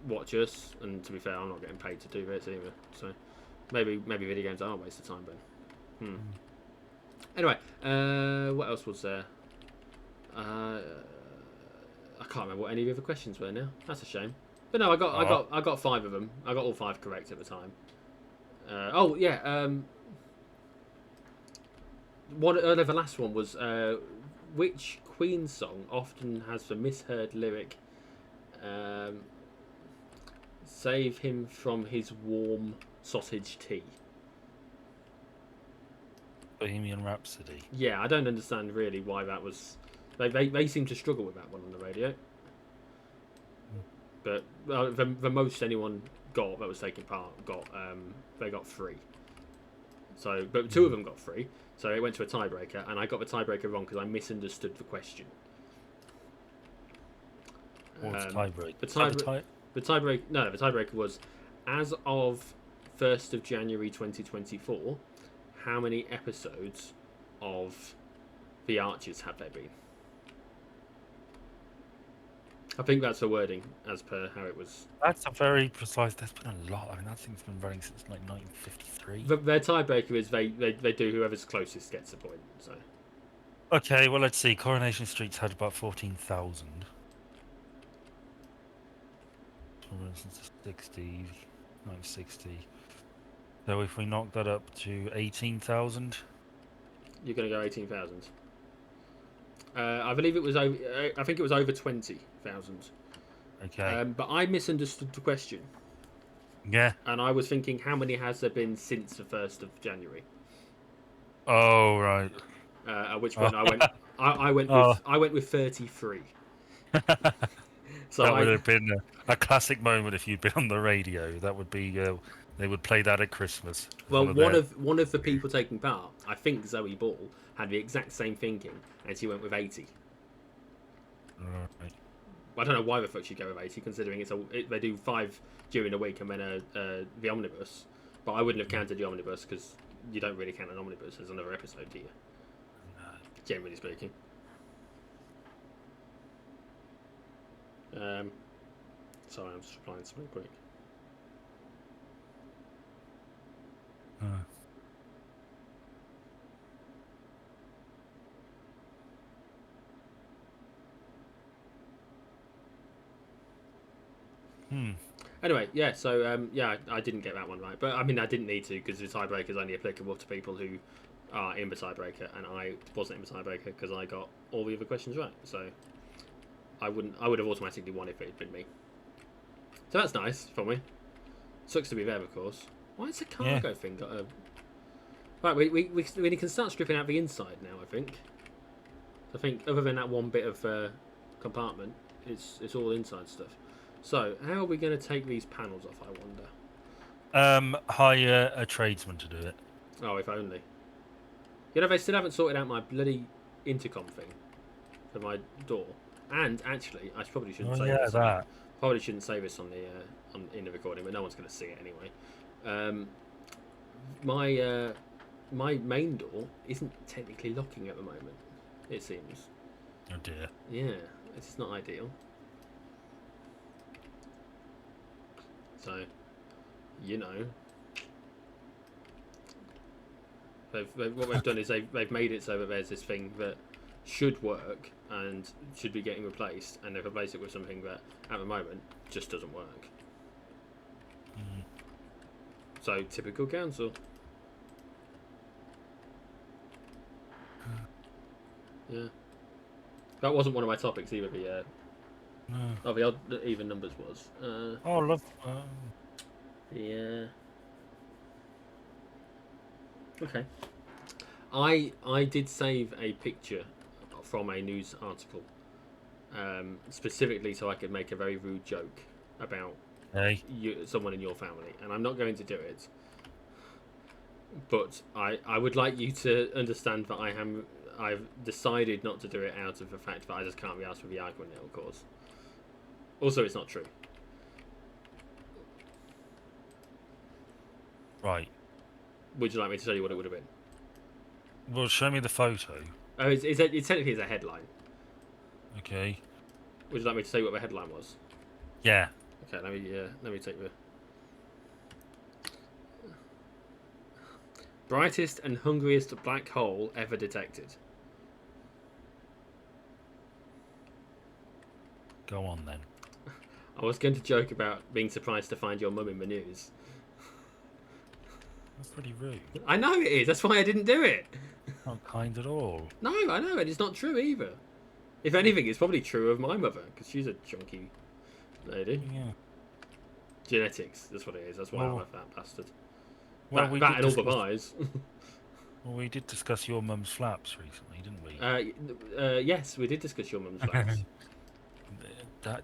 watch us, and to be fair, I'm not getting paid to do this either. So, maybe video games are a waste of time, Ben. Anyway, what else was there? I can't remember what any of the other questions were now. That's a shame. But no, I got 5 of them. I got all 5 correct at the time. The last one was which Queen song often has the misheard lyric, "Save him from his warm sausage tea." Bohemian Rhapsody. Yeah, I don't understand really why that was. They seem to struggle with that one on the radio. But the most anyone got that was taking part they got 3. So, but 2 of them got 3. So it went to a tiebreaker, and I got the tiebreaker wrong because I misunderstood the question. What's tiebreak? The tiebreaker was, as of 1st of January 2024, how many episodes of The Archers have there been? I think that's the wording as per how it was. That's a very precise. There's been a lot. I mean, that thing's been running since like 1953. Their tiebreaker is they do whoever's closest gets a point. So Okay, well, let's see. Coronation Street's had about 14,000. Since the 60s, 1960. So if we knock that up to 18,000. you're going to go 18,000. I believe it was over. I think it was over 20,000. Okay. But I misunderstood the question, Yeah. and I was thinking, how many has there been since the 1st of January? Oh, right. At which point I went. Oh. I went with 33. So That would have been a classic moment if you'd been on the radio. That would be. They would play that at Christmas. Well, one of the people taking part, I think Zoe Ball, had the exact same thinking, and she went with 80. Right. I don't know why the fuck she go with 80, considering they do 5 during the week and then the omnibus. But I wouldn't have counted the omnibus because you don't really count an omnibus as another episode, do you? No. Generally speaking. Sorry, I'm just replying something quick. Anyway, yeah, so I didn't get that one right, but I mean I didn't need to because the tiebreaker is only applicable to people who are in the tiebreaker, and I wasn't in the tiebreaker because I got all the other questions right. So I would have automatically won if it had been me. So that's nice for me. Sucks to be there, of course. Why is the cargo thing got a? Right, we can start stripping out the inside now. I think other than that one bit of compartment, it's all inside stuff. So, how are we going to take these panels off, I wonder? Hire a tradesman to do it. Oh, if only. You know, they still haven't sorted out my bloody intercom thing for my door. And actually, I probably shouldn't say this. Probably shouldn't say this on the in the recording, but no one's going to see it anyway. My main door isn't technically locking at the moment. It seems. Oh dear. Yeah, it's not ideal. So, you know, what they've done is they've made it so that there's this thing that should work and should be getting replaced, and they've replaced it with something that at the moment just doesn't work. So, typical council. Yeah. That wasn't one of my topics either, the the odd even numbers was. Love. Yeah. Okay. I did save a picture from a news article, specifically so I could make a very rude joke about someone in your family, and I'm not going to do it. But I would like you to understand that I've decided not to do it out of the fact that I just can't be asked for the argument it will cause. Also, it's not true. Right. Would you like me to tell you what it would have been? Well, show me the photo. Oh, it technically is a headline. Okay. Would you like me to tell you what the headline was? Yeah. Okay, let me take the brightest and hungriest black hole ever detected. Go on then. I was going to joke about being surprised to find your mum in the news. That's pretty rude. I know it is. That's why I didn't do it. Not kind at all. No, I know it. It's not true either. If anything, it's probably true of my mother because she's a chunky lady. Yeah. Genetics. That's what it is. That's why I'm a fat bastard. Well, that and all the pies. Well, we did discuss your mum's flaps recently, didn't we? Yes, we did discuss your mum's flaps.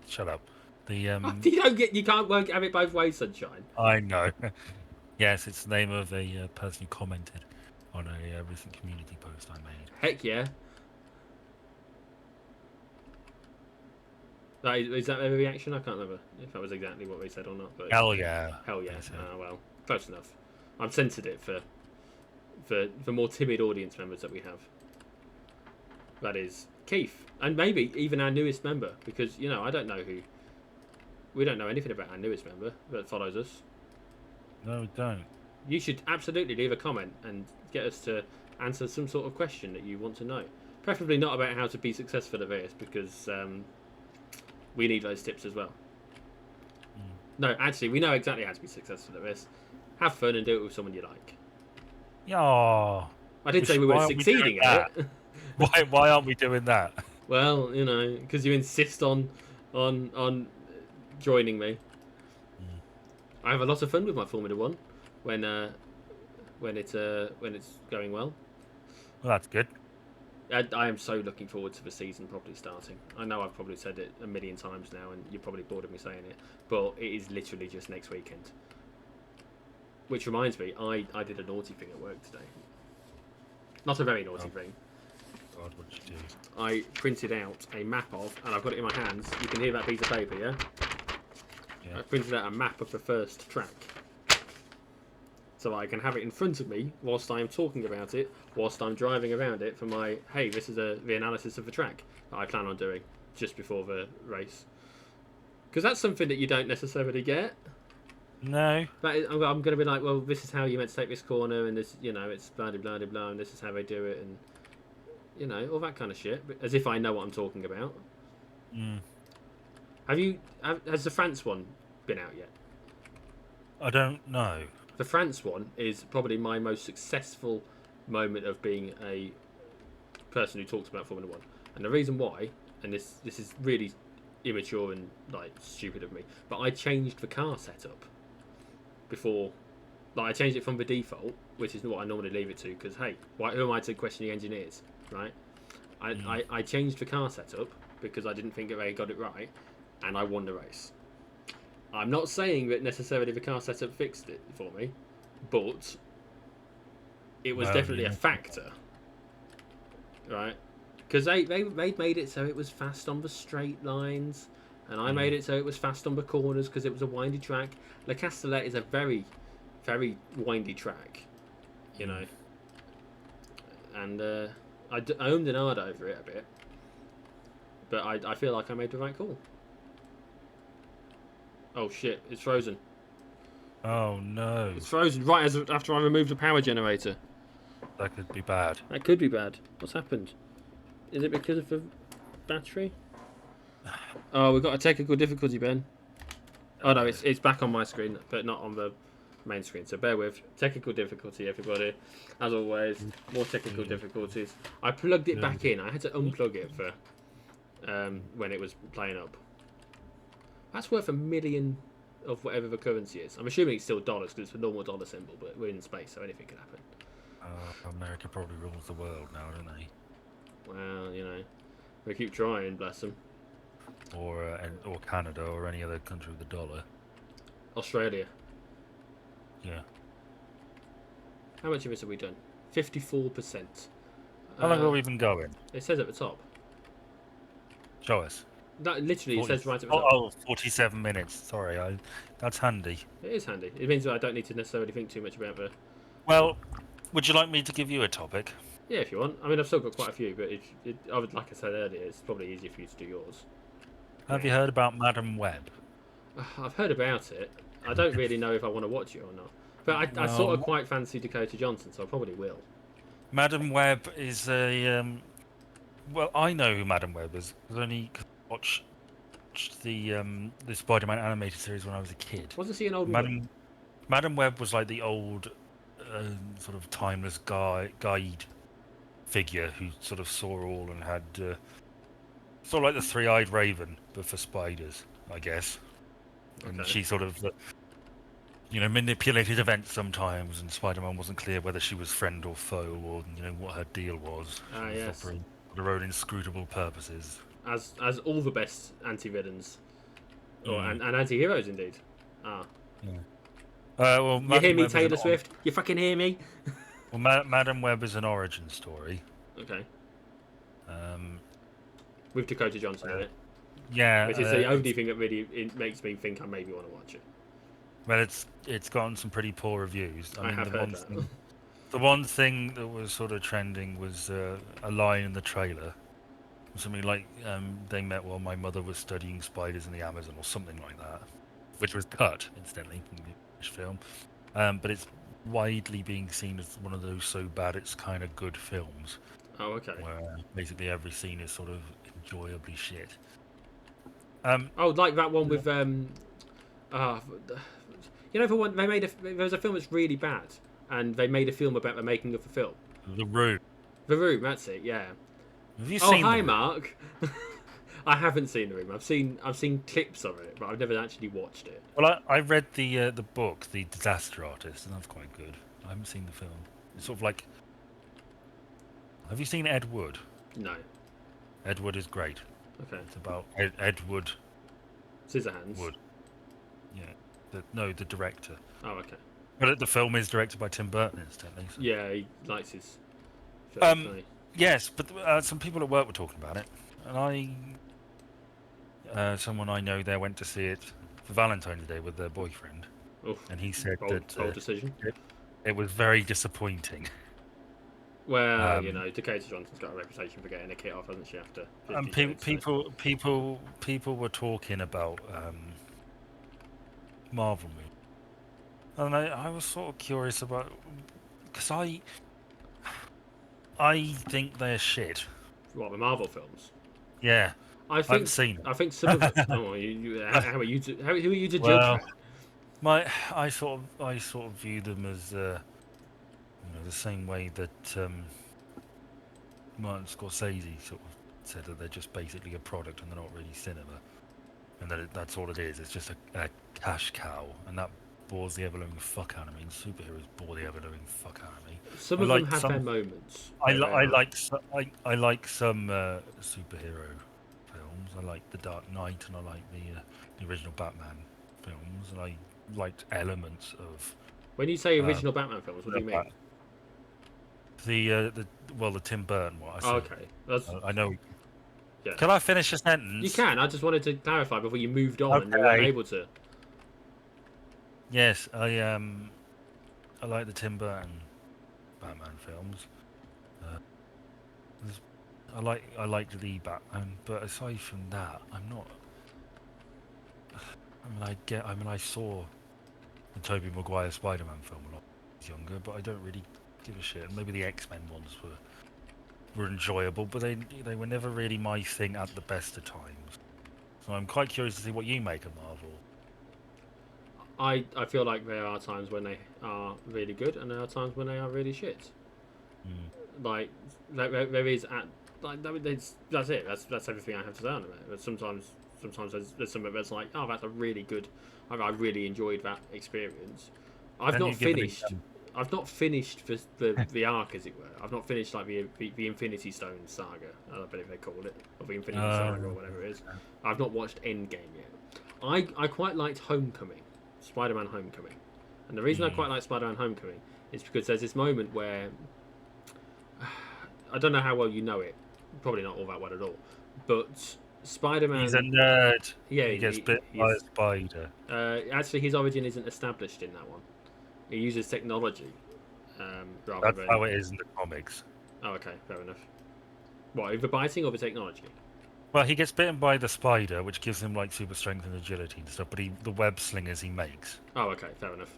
Shut up. The you can't have it both ways, sunshine. I know. Yes, it's the name of a person who commented on a recent community post I made. Heck yeah. Is that a reaction? I can't remember if that was exactly what they said or not. But hell yeah. Hell yeah. Well, close enough. I've censored it for more timid audience members that we have. That is Keith, and maybe even our newest member, because I don't know who. We don't know anything about our newest member that follows us. No, we don't. You should absolutely leave a comment and get us to answer some sort of question that you want to know. Preferably not about how to be successful at this, because we need those tips as well. No, actually, we know exactly how to be successful at this. Have fun and do it with someone you like. Yeah. I did say we weren't succeeding at it. Why aren't we doing that? Well, because you insist on joining me. I have a lot of fun with my Formula One when it's going well. Well, that's good. I am so looking forward to the season properly starting. I know I've probably said it a million times now, and you're probably bored of me saying it, but it is literally just next weekend. Which reminds me, I did a naughty thing at work today. Not a very naughty thing. God, what did you do? I printed out a map of, and I've got it in my hands. You can hear that piece of paper, yeah? Yeah. I printed out a map of the first track. So I can have it in front of me whilst I'm talking about it, whilst I'm driving around it for my, hey, this is the analysis of the track that I plan on doing just before the race. Because that's something that you don't necessarily get. No. I'm going to be like, well, this is how you meant to take this corner, and this, it's blah, blah, blah, blah, and this is how they do it, and, all that kind of shit. As if I know what I'm talking about. Mm. Has the France one been out yet? I don't know. The France one is probably my most successful moment of being a person who talks about Formula One. And the reason why, and this is really immature and stupid of me, but I changed the car setup before. I changed it from the default, which is what I normally leave it to, because hey, who am I to question the engineers, right? I changed the car setup because I didn't think they got it right, and I won the race. I'm not saying that necessarily the car setup fixed it for me, but it was definitely a factor, right? Because they made it so it was fast on the straight lines, and I made it so it was fast on the corners because it was a windy track. Le Castellet is a very, very windy track, and I owned an ard over it a bit, but I feel like I made the right call. Oh shit, it's frozen. Oh no. It's frozen right after I removed the power generator. That could be bad. That could be bad. What's happened? Is it because of the battery? Oh, we've got a technical difficulty, Ben. Oh no, it's back on my screen, but not on the main screen. So bear with. Technical difficulty, everybody. As always, more technical difficulties. I plugged it back in. I had to unplug it for when it was playing up. That's worth $1 million of whatever the currency is. I'm assuming it's still dollars because it's a normal dollar symbol, but we're in space, so anything can happen. America probably rules the world now, don't they? Well, they keep trying, bless them. Or Canada or any other country with a dollar. Australia. Yeah. How much of this have we done? 54%. How long have we been going? It says at the top. Show us. That literally it says right at the top. 47 minutes. Sorry, that's handy. It is handy. It means that I don't need to necessarily think too much about the. Well, would you like me to give you a topic? Yeah, if you want. I mean, I've still got quite a few, but like I said earlier, it's probably easier for you to do yours. Have you heard about Madam Web? I've heard about it. I don't really know if I want to watch it or not. But I sort of quite fancy Dakota Johnson, so I probably will. Madam Web is a. Well, I know who Madam Web is. I've only watched the Spider-Man animated series when I was a kid. Wasn't she an old woman? Madam Web was like the old sort of timeless guide figure who sort of saw all and had sort of like the three-eyed raven, but for spiders, I guess. And she sort of, manipulated events sometimes, and Spider-Man wasn't clear whether she was friend or foe, or what her deal was. Yes. For her own inscrutable purposes. As all the best anti-villains, and anti-heroes indeed. Yeah. Well, you hear me, Taylor Swift? You fucking hear me? Well, Madam Web is an origin story. Okay. With Dakota Johnson in it. Yeah. Which is the only thing that really makes me think I maybe want to watch it. Well, it's gotten some pretty poor reviews. I have heard that. The one thing that was sort of trending was a line in the trailer Something like they met while my mother was studying spiders in the Amazon or something like that, which was cut incidentally from the English film. But it's widely being seen as one of those so bad it's kind of good films, Oh, okay. where basically every scene is sort of enjoyably shit. Oh, like that one with uh, you know, for one they made there was a film that's really bad, and they made a film about the making of the film. The Room. The Room, that's it. Yeah. Have you Oh, seen The hi, Room? Mark. I haven't seen The Room. I've seen clips of it, but I've never actually watched it. Well, I read the book, The Disaster Artist, and that's quite good. I haven't seen the film. It's sort of like, have you seen Ed Wood? No. Ed Wood is great. Okay. It's about Ed Wood. Scissorhands. Wood. Yeah. The director. Oh, okay. But the film is directed by Tim Burton, incidentally. So. Yeah, he likes his films, doesn't he? Yes, but some people at work were talking about it, and someone I know there went to see it for Valentine's Day with their boyfriend, Oof. and he said Bold decision. it was very disappointing. Well, you know, Dakota Johnson's got a reputation for getting a kit off, hasn't she? After 50 Shades, people were talking about Marvel movies, and I was sort of curious about, because I think they're shit. What, the Marvel films? Yeah, I haven't seen them. I think some of them. Oh, how are you? Who are you to Well, judge that? I sort of view them as the same way that Martin Scorsese sort of said that they're just basically a product and they're not really cinema, and that's all it is. It's just a cash cow, and that bores the ever living fuck out of me. And superheroes bore the ever living fuck out of me. Some of them have their moments. I like some superhero films. I like The Dark Knight, and I like the original Batman films, and I liked elements of. When you say original Batman films, what do you mean? The Tim Burton one. Oh, okay, I know. Yeah. Can I finish a sentence? You can. I just wanted to clarify before you moved on and you weren't able to. Yes, I like the Tim Burton Batman films. I liked the Batman, but aside from that, I'm not. I saw the Tobey Maguire Spider-Man film a lot when I was younger, but I don't really give a shit. Maybe the X-Men ones were enjoyable, but they were never really my thing at the best of times. So I'm quite curious to see what you make of Marvel. I feel like there are times when they are really good, and there are times when they are really shit. Like there is that's it. That's everything I have to say on it. But sometimes there's something that's like, oh, that's a really good. I really enjoyed that experience. I've not finished the arc, as it were. I've not finished like the Infinity Stone saga. I believe they call it, or the Infinity Saga, or whatever it is. I've not watched Endgame yet. I quite liked Homecoming, Spider-Man Homecoming, and the reason I quite like Spider-Man Homecoming is because there's this moment where I don't know how well you know it, probably not all that well at all, but Spider-Man. He's a nerd. Yeah, he gets bit by a spider. Actually, his origin isn't established in that one. He uses technology. That's how it is in the comics. Oh, okay, fair enough. What, either biting or the technology? Well, he gets bitten by the spider, which gives him like super strength and agility and stuff. But the web slingers he makes. Oh, okay, fair enough.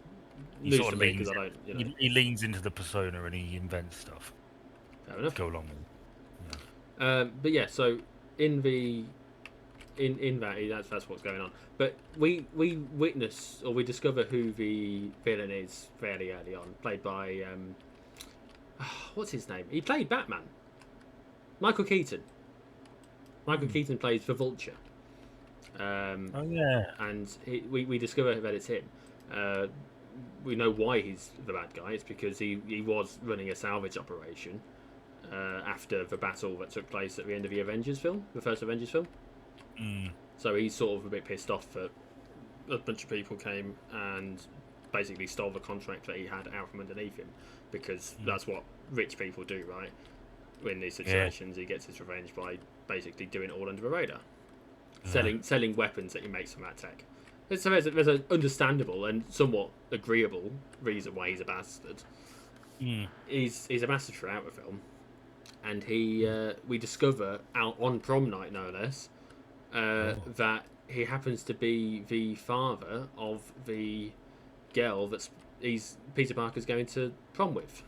He sort of leans. He leans into the persona and he invents stuff. Fair enough. Go along with it. Yeah. But yeah, so in that that's what's going on. But we witness or we discover who the villain is fairly early on, played by what's his name? He played Batman. Michael Keaton. Michael Keaton plays the Vulture. Oh yeah. And we discover that it's him. We know why he's the bad guy. It's because he was running a salvage operation after the battle that took place at the end of the Avengers film, the first Avengers film. So he's sort of a bit pissed off that a bunch of people came and basically stole the contract that he had out from underneath him, because that's what rich people do, right? In these situations, he gets his revenge by basically doing it all under the radar, selling weapons that he makes from that tech. So there's an understandable and somewhat agreeable reason why he's a bastard. He's a bastard throughout the film, and we discover out on prom night, no less, that he happens to be the father of the girl that Peter Parker's going to prom with,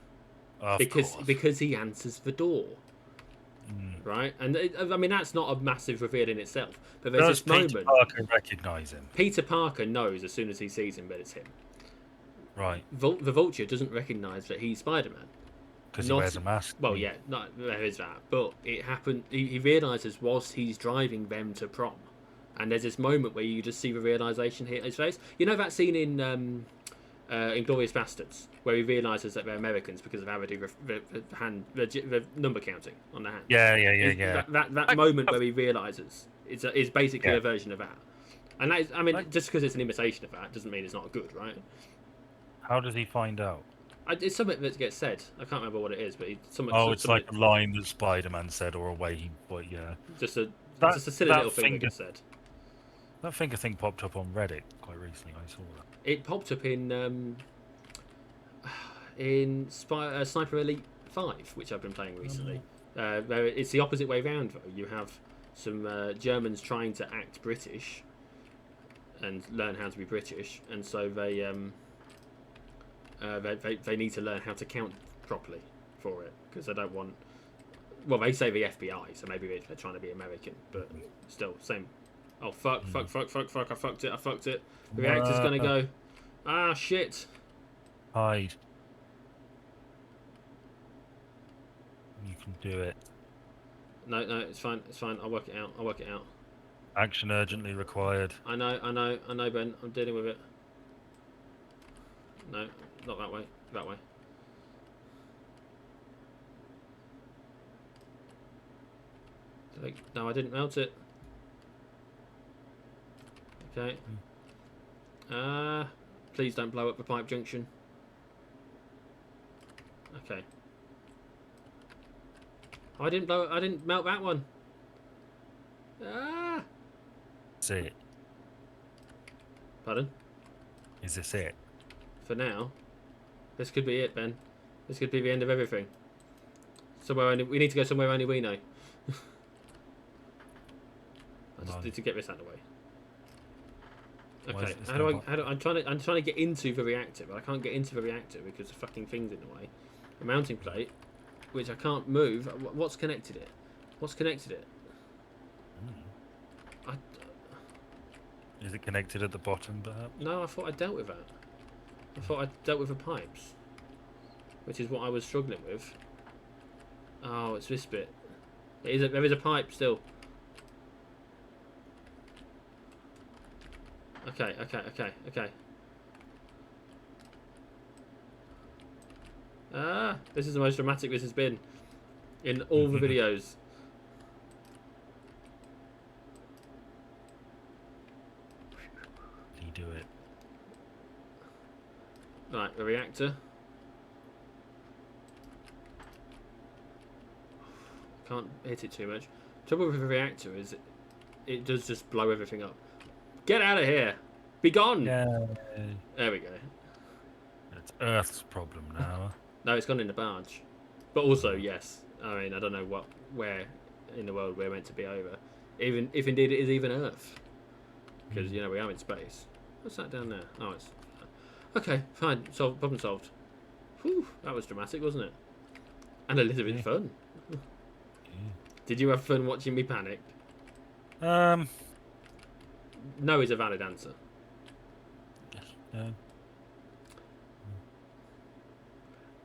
because he answers the door. Right, and I mean that's not a massive reveal in itself, but there's this moment. Peter Parker recognise him? Peter Parker knows as soon as he sees him that it's him. Right. The Vulture doesn't recognise that he's Spider-Man because he wears a mask. Well, yeah, there is that, but it happened. He realises whilst he's driving them to prom, and there's this moment where you just see the realisation hit his face. You know that scene in Inglourious Bastards, where he realises that they're Americans because of how they do the number counting on the hand. Yeah. That moment where he realises is basically a version of that. And that is, I mean, just because it's an imitation of that doesn't mean it's not good, right? How does he find out? It's something that gets said. I can't remember what it is, but it's like a line that Spider-Man said, or a way. But yeah, just a silly little thing that gets said. That finger thing popped up on Reddit quite recently. I saw that. It popped up in Sniper Elite 5, which I've been playing recently. Where it's the opposite way round, though. You have some Germans trying to act British and learn how to be British, and so they need to learn how to count properly for it, because they don't want. Well, they say the FBI, so maybe they're trying to be American, but still same. Oh fuck! I fucked it. The reactor's gonna go. Ah shit! Hide. You can do it. No, it's fine. I'll work it out. Action urgently required. I know, Ben. I'm dealing with it. No, not that way. That way. No, I didn't melt it. Okay. Please don't blow up the pipe junction. Okay. Oh, I didn't melt that one. Ah! That's it. Pardon? Is this it? For now. This could be it, Ben. This could be the end of everything. We need to go somewhere only we know. I just need to get this out of the way. Okay, I'm trying to get into the reactor, but I can't get into the reactor because the fucking thing's in the way. A mounting plate, which I can't move. What's connected it? Is it connected at the bottom, perhaps? No, I thought I dealt with that. I thought I dealt with the pipes, which is what I was struggling with. Oh, it's this bit. There is a pipe still. Okay. This is the most dramatic this has been in all the videos. Can you do it? Right, the reactor. Can't hit it too much. Trouble with the reactor is it does just blow everything up. Get out of here! Be gone! Yeah. There we go. It's Earth's problem now. No, it's gone in the barge. But also, yes. I mean, I don't know where in the world we're meant to be over. Even if indeed it is even Earth. Because, you know, we are in space. What's that down there? Oh, it's... Okay, fine. Problem solved. Whew, that was dramatic, wasn't it? And a little bit fun. Did you have fun watching me panic? No is a valid answer. Yeah.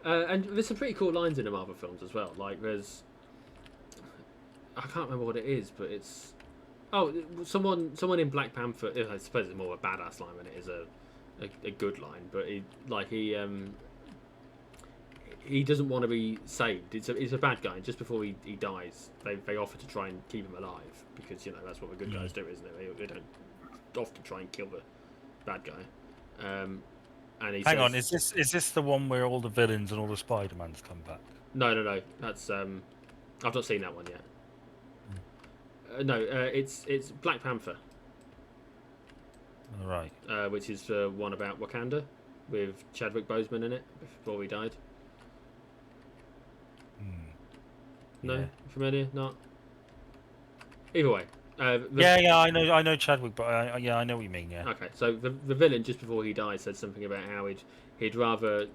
And there's some pretty cool lines in the Marvel films as well. Like there's, I can't remember what it is, but it's, someone in Black Panther. I suppose it's more of a badass line than it is a good line. But he doesn't want to be saved. It's a bad guy. And just before he dies, they offer to try and keep him alive because that's what the good guys do, isn't it? They don't often try and kill the bad guy. And he Hang on, is this the one where all the villains and all the Spider-Mans come back? No. That's I've not seen that one yet. No, it's Black Panther. All right. Which is one about Wakanda with Chadwick Boseman in it before he died. No, Yeah. familiar? Not. Either way. Yeah, I know Chadwick, but I know what you mean. Yeah. Okay, so the villain just before he died said something about how he'd rather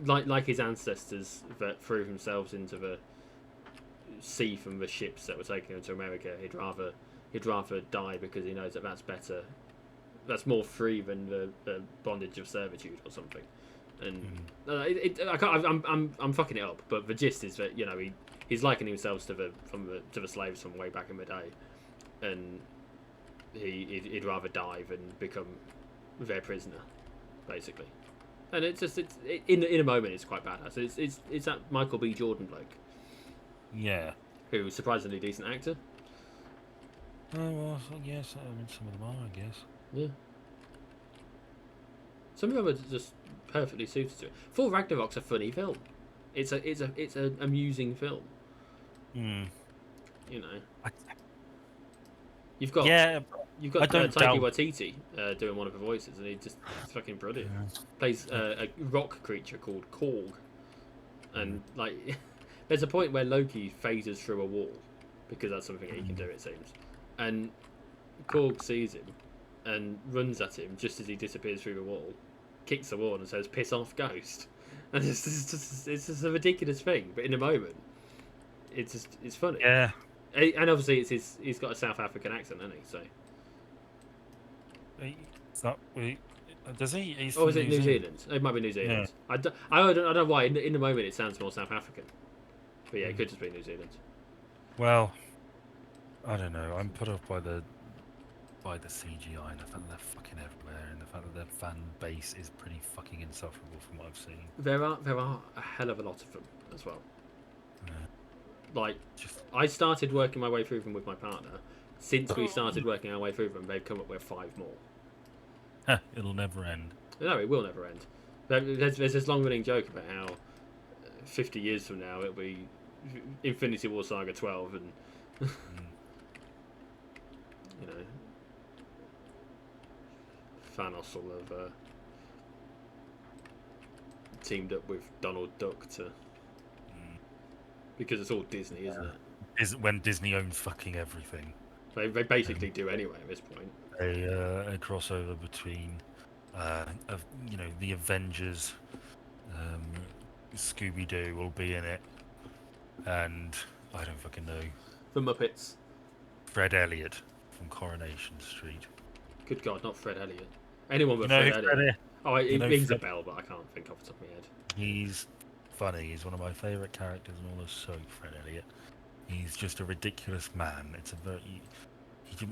like his ancestors that threw themselves into the sea from the ships that were taking him to America. He'd rather die because he knows that that's better. That's more free than the bondage of servitude or something. And I can't, I'm fucking it up, but the gist is that he's likening himself to the slaves from way back in the day, and he'd rather die than become their prisoner, basically. And in a moment it's quite badass. It's that Michael B. Jordan bloke. Yeah. Who's surprisingly decent actor. Oh well, yes. I mean, some of them are, I guess. Yeah. Some of them are just perfectly suited to it. Thor Ragnarok's a funny film. It's an amusing film. Hmm. You know. I You've got Taika Waititi doing one of the voices, and he's fucking brilliant. Yeah. Plays a rock creature called Korg, and like, there's a point where Loki phases through a wall because that's something he can do, it seems, and Korg sees him and runs at him just as he disappears through the wall, kicks the wall and says, "Piss off, ghost," and it's just a ridiculous thing, but in a moment, it's funny. Yeah. And obviously, he's got a South African accent, hasn't he? So. It's not. Does he? He's Or is it New Zealand? It might be New Zealand. Yeah. I don't know why. In the moment, it sounds more South African. But yeah, it could just be New Zealand. Well, I don't know. I'm put off by the CGI and the fact that they're fucking everywhere, and the fact that their fan base is pretty fucking insufferable from what I've seen. There are a hell of a lot of them as well. Yeah. Like, I started working my way through them with my partner. Since we started working our way through them, they've come up with 5 more. It'll never end. No, it will never end. There's this long-running joke about how 50 years from now it'll be Infinity War Saga 12, and you know, Thanos will have teamed up with Donald Duck to. Because it's all Disney, isn't it? Is when Disney owns fucking everything. They basically do anyway at this point. A crossover between, the Avengers, Scooby Doo will be in it, and I don't fucking know. The Muppets. Fred Elliott from Coronation Street. Good God, not Fred Elliott. Anyone but Fred Elliott. Oh, it rings a bell, but I can't think off the top of my head. He's funny. He's one of my favourite characters in all of soap, Fred Elliott. He's just a ridiculous man. It's a very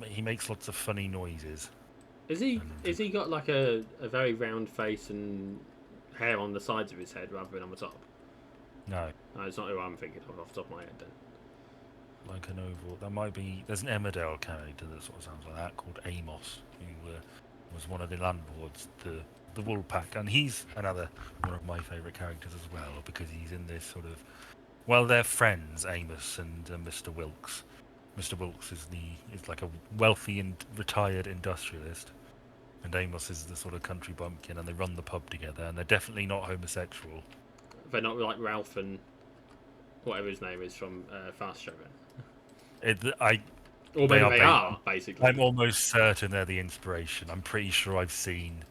he makes lots of funny noises. Is he got like a very round face and hair on the sides of his head rather than on the top? No, it's not who I'm thinking of off the top of my head then. Like an oval. That might be. There's an Emmerdale character that sort of sounds like that called Amos, who was one of the landlords, the Wool Pack, and he's another one of my favourite characters as well because he's in this sort of. Well, they're friends, Amos and Mr. Wilkes. Mr. Wilkes is like a wealthy and retired industrialist, and Amos is the sort of country bumpkin, and they run the pub together, and they're definitely not homosexual. They're not like Ralph and whatever his name is from Fast Show then. Or maybe they are, basically. I'm almost certain they're the inspiration. I'm pretty sure I've seen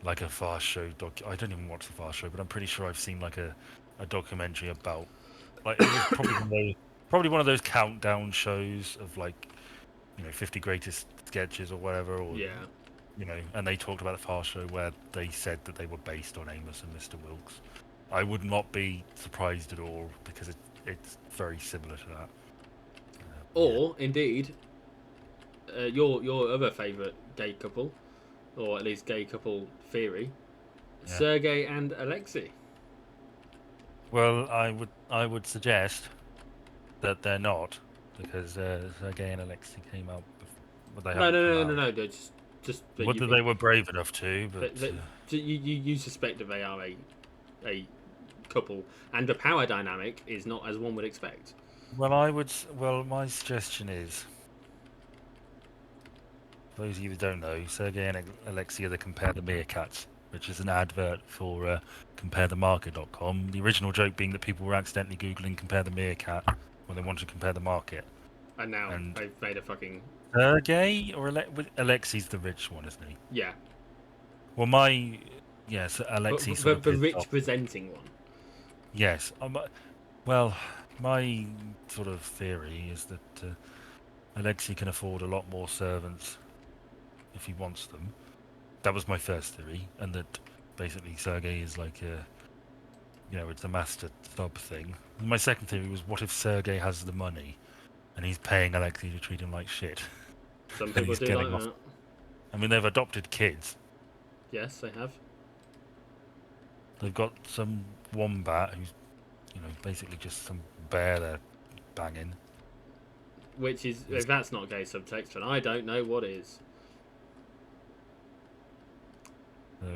like a Fast Show I don't even watch the Fast Show, but I'm pretty sure I've seen like a documentary about like it was probably one of those countdown shows of like 50 greatest sketches or whatever, or and they talked about the Fast Show where they said that they were based on Amos and Mr. Wilkes. I would not be surprised at all because it's very similar to that. Or indeed, your other favourite gay couple, or at least gay couple theory, Sergei and Alexei. Well, I would suggest that they're not, because Sergei and Alexei came out. No. Just whether they were brave enough to, but you suspect that they are a couple, and the power dynamic is not as one would expect. Well, my suggestion is, for those of you that don't know, Sergei and Alexei are the Compare the Meerkats, which is an advert for CompareTheMarket.com. The original joke being that people were accidentally Googling Compare the Meerkat when they wanted to compare the market. And now And they've made a fucking Sergey or Alexei's the rich one, isn't he? yeah. Well, yes, Alexei But sort of the pissed rich off. presenting one. Yes, well, my sort of theory is that Alexei can afford a lot more servants if he wants them. That was my first theory, and that basically Sergey is like it's a master sub thing. And my second theory was, what if Sergey has the money and he's paying Alexei to treat him like shit? Some And people he's do getting like off. that. I mean, they've adopted kids. Yes, they have. They've got some wombat who's, basically just some bear they're banging. Which is, if that's not gay subtext, then I don't know what is. So,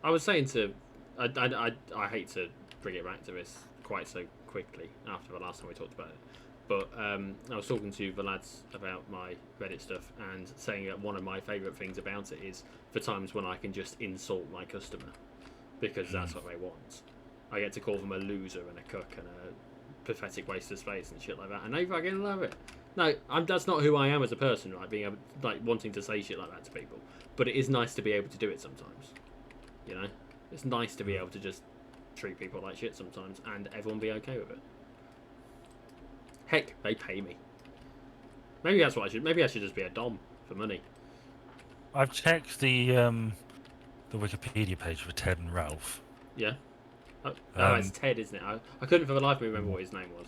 I was saying to, I hate to bring it back to this quite so quickly after the last time we talked about it, but I was talking to the lads about my Reddit stuff and saying that one of my favourite things about it is the times when I can just insult my customer because that's what they want. I get to call them a loser and a cuck and a pathetic waste of space and shit like that, and they fucking love it. No, that's not who I am as a person, right? Being able, wanting to say shit like that to people, but it is nice to be able to do it sometimes. You know, it's nice to be able to just treat people like shit sometimes, and everyone be okay with it. Heck, they pay me. Maybe that's what I should. Maybe I should just be a dom for money. I've checked the Wikipedia page for Ted and Ralph. Yeah. Oh, it's Ted, isn't it? I couldn't for the life of me remember what his name was.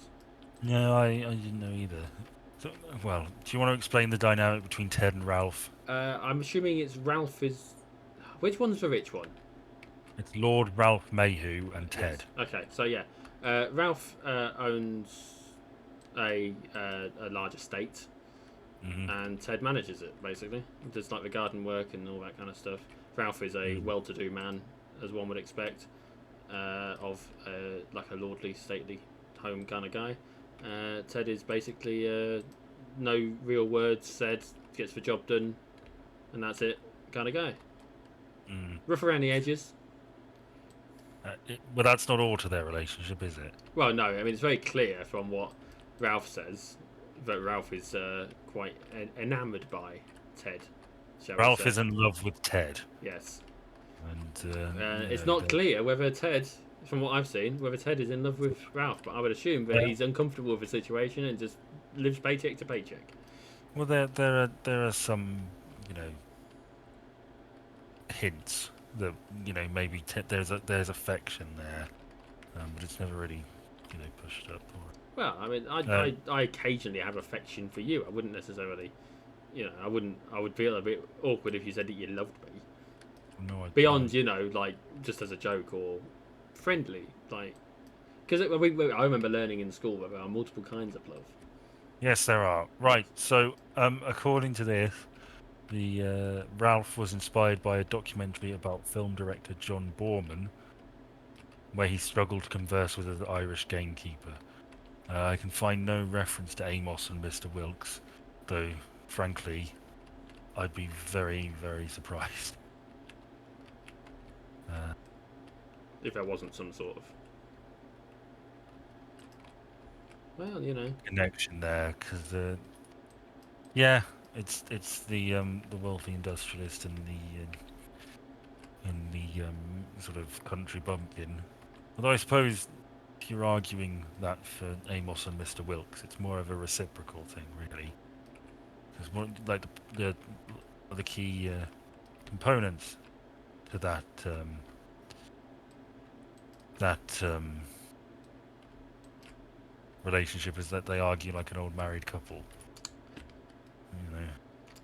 No, I didn't know either. So, well, do you want to explain the dynamic between Ted and Ralph? I'm assuming it's Ralph is. Which one's the rich one? It's Lord Ralph Mayhew and Ted. Yes. Okay, so yeah, Ralph owns a large estate, and Ted manages it basically. Does like the garden work and all that kind of stuff. Ralph is a well-to-do man, as one would expect, of like a lordly, stately home kind of guy. Ted is basically no real words said, gets the job done, and that's it kind of guy. Rough around the edges. But that's not all to their relationship, is it? Well, no. I mean, it's very clear from what Ralph says that Ralph is quite enamoured by Ted. Ralph is in love with Ted. Yes. And it's not clear whether Ted, from what I've seen, whether Ted is in love with Ralph. But I would assume that he's uncomfortable with the situation and just lives paycheck to paycheck. Well, there are some, hints that maybe there's affection there, but it's never really pushed up. Well, I mean, I occasionally have affection for you. I wouldn't necessarily, I would feel a bit awkward if you said that you loved me. No, Beyond, like just as a joke or friendly, like because I remember learning in school that there are multiple kinds of love. Yes, there are. Right. So, according to this, the Ralph was inspired by a documentary about film director John Borman, where he struggled to converse with an Irish gamekeeper. I can find no reference to Amos and Mr. Wilkes, though, frankly, I'd be very, very surprised. If there wasn't some sort of, well, connection there, because it's the wealthy industrialist and the sort of country bumpkin. Although I suppose if you're arguing that for Amos and Mr. Wilkes, it's more of a reciprocal thing, really. It's more like the key components to that relationship is that they argue like an old married couple.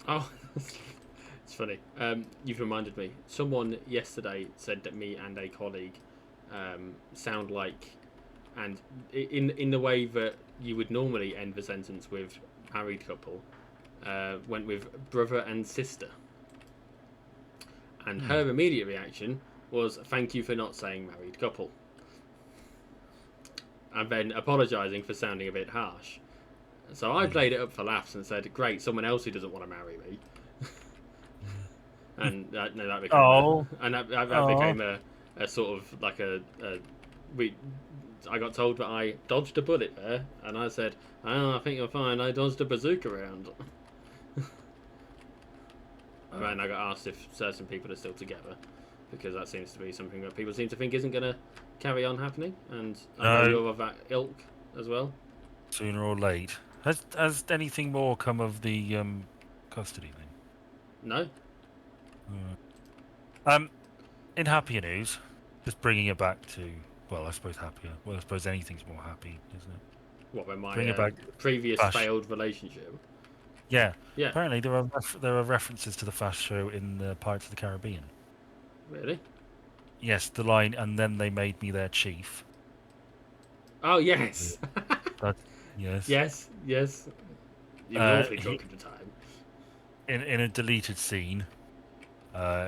Oh, it's funny. You've reminded me. Someone yesterday said that me and a colleague sound like, and in the way that you would normally end the sentence with married couple, went with brother and sister. And her immediate reaction was, "Thank you for not saying married couple," and then apologising for sounding a bit harsh. So I played it up for laughs and said, "Great, someone else who doesn't want to marry me." And that became that became a sort of like I got told that I dodged a bullet there, and I said, "Oh, I think you're fine. I dodged a bazooka round." And then I got asked if certain people are still together, because that seems to be something that people seem to think isn't going to carry on happening. And I know you're of that ilk as well. Sooner or late. Has anything more come of the custody thing? No. In happier news, just bringing it back to, well, I suppose happier. Well, I suppose anything's more happy, isn't it? What, when Bring my it back. previous Fast. failed relationship? Yeah. Yeah. Apparently, there are references to the Fast show in the Pirates of the Caribbean. Really? Yes, the line, and then they made me their chief. Oh, yes. Yes. Yes, yes. You were awfully drunk at the time. In a deleted scene,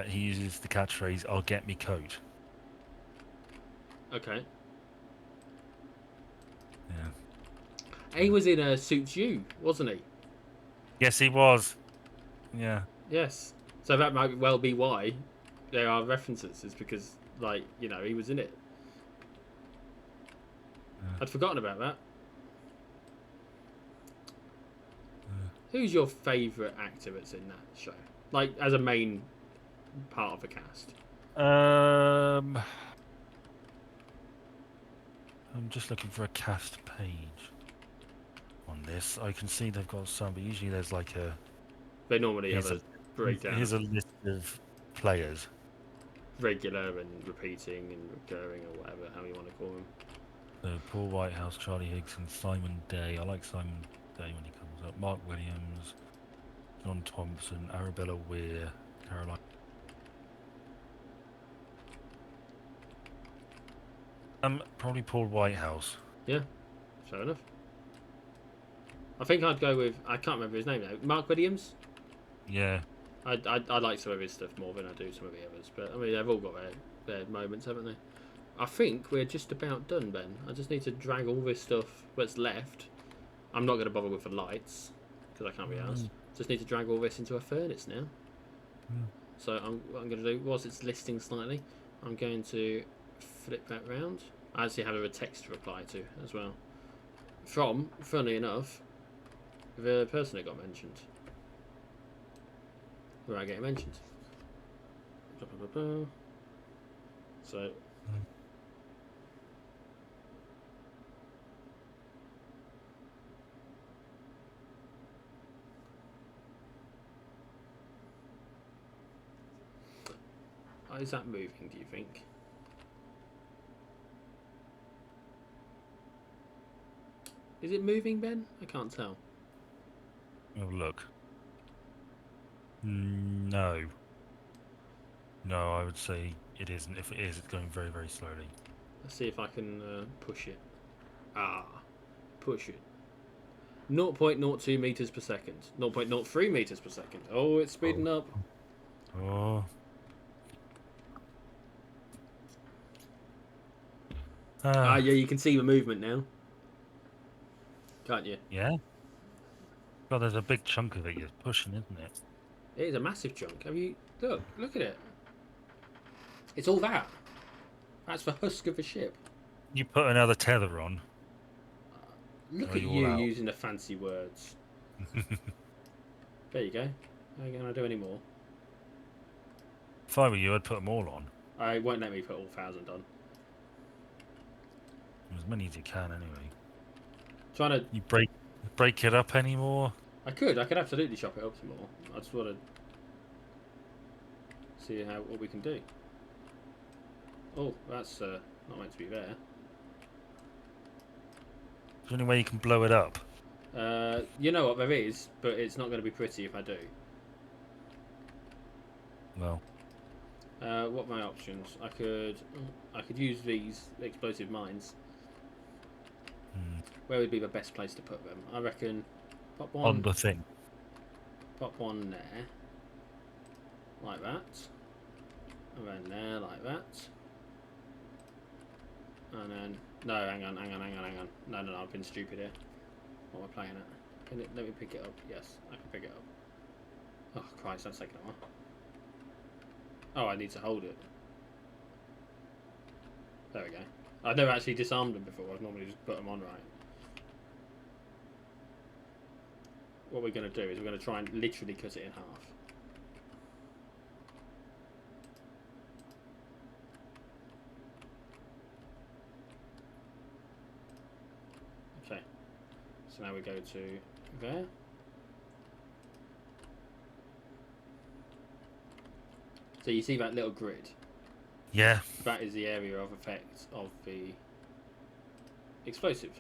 he uses the catchphrase, "I'll get me coat." Okay. Yeah. He was in Suits You, wasn't he? Yes, he was. Yeah. Yes. So that might well be why there are references, is because, like, you know, he was in it. Yeah. I'd forgotten about that. Who's your favourite actor that's in that show? Like, as a main part of the cast? I'm just looking for a cast page on this. I can see they've got some, but usually there's like a... They normally have a breakdown. Here's a list of players. Regular and repeating and recurring, or whatever, how you want to call them. So Paul Whitehouse, Charlie Higson, Simon Day. I like Simon Day when he comes up. Mark Williams, John Thompson, Arabella Weir, Caroline. Probably Paul Whitehouse. Yeah, fair enough. I think I'd go with, I can't remember his name now. Mark Williams. Yeah. I like some of his stuff more than I do some of the others, but I mean they've all got their moments, haven't they? I think we're just about done, Ben. I just need to drag all this stuff that's left. I'm not going to bother with the lights because I can't be asked. Just need to drag all this into a furnace now. So what I'm going to do, whilst it's listing slightly, I'm going to flip that round. I actually have a text to reply to as well. From, funnily enough, the person that got mentioned. Where I get mentioned. So. Is that moving, do you think? Is it moving, Ben? I can't tell. Oh, look. No. No, I would say it isn't. If it is, it's going very, very slowly. Let's see if I can push it. Push it. 0.02 meters per second. 0.03 meters per second. Oh, it's speeding up. Oh. Yeah, you can see the movement now. Can't you? Yeah. God, there's a big chunk of it you're pushing, isn't it? It is a massive chunk. Have you... Look at it. It's all that. That's the husk of a ship. You put another tether on. Look at you using the fancy words. There you go. How are you going to do any more? If I were you, I'd put them all on. I won't let me put all 1,000 on. As many as you can, anyway. Trying to... You break it up anymore? I could absolutely chop it up some more. I just want to see what we can do. Oh, that's not meant to be there. Is there any way you can blow it up? You know what, there is, but it's not going to be pretty if I do. Well. What are my options? I could use these explosive mines. Where would be the best place to put them? I reckon pop one on the thing. Pop one there, like that, and then there, like that, and then no, hang on. No, I've been stupid here. What am I playing at? Let me pick it up. Yes, I can pick it up. Oh Christ, that's taking a while. Oh, I need to hold it. There we go. I've never actually disarmed them before. I've normally just put them on right. What we're going to do is we're going to try and literally cut it in half. Okay. So now we go to there. So you see that little grid? Yeah. That is the area of effect of the explosive.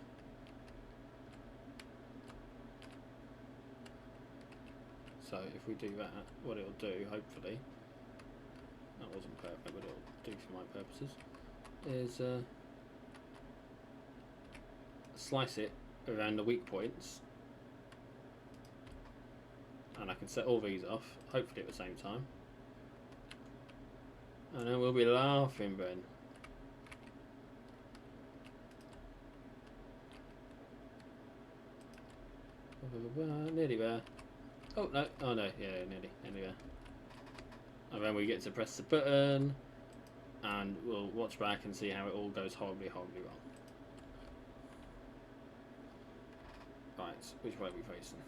So if we do that, what it'll do, hopefully, that wasn't perfect, but it'll do for my purposes, is slice it around the weak points, and I can set all these off, hopefully at the same time, and then we'll be laughing then. Nearly there. Oh no, oh no, yeah, nearly there. And then we get to press the button, and we'll watch back and see how it all goes horribly, horribly wrong. Right, which way are we facing?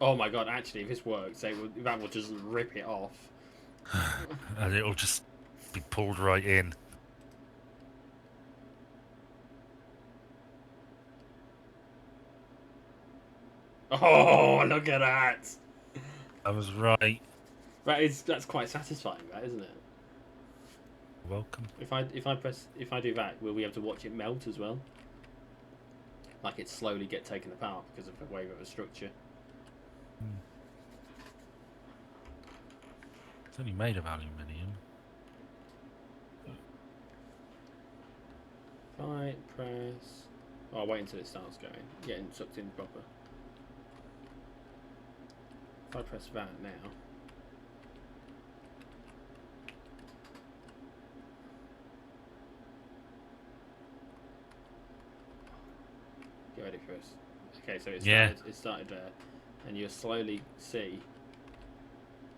Oh my god, actually, if this works, that will just rip it off. And it'll just be pulled right in. Oh, look at that! I was right. That's quite satisfying, that, isn't it? Welcome. If I do that, we'll be able to watch it melt as well. Like it slowly get taken apart because of the way of the structure. It's only made of aluminium. If I press... Oh, I'll wait until it starts going. Getting sucked in proper. If I press that now... Get ready for this. Okay, so it started there. And you'll slowly see...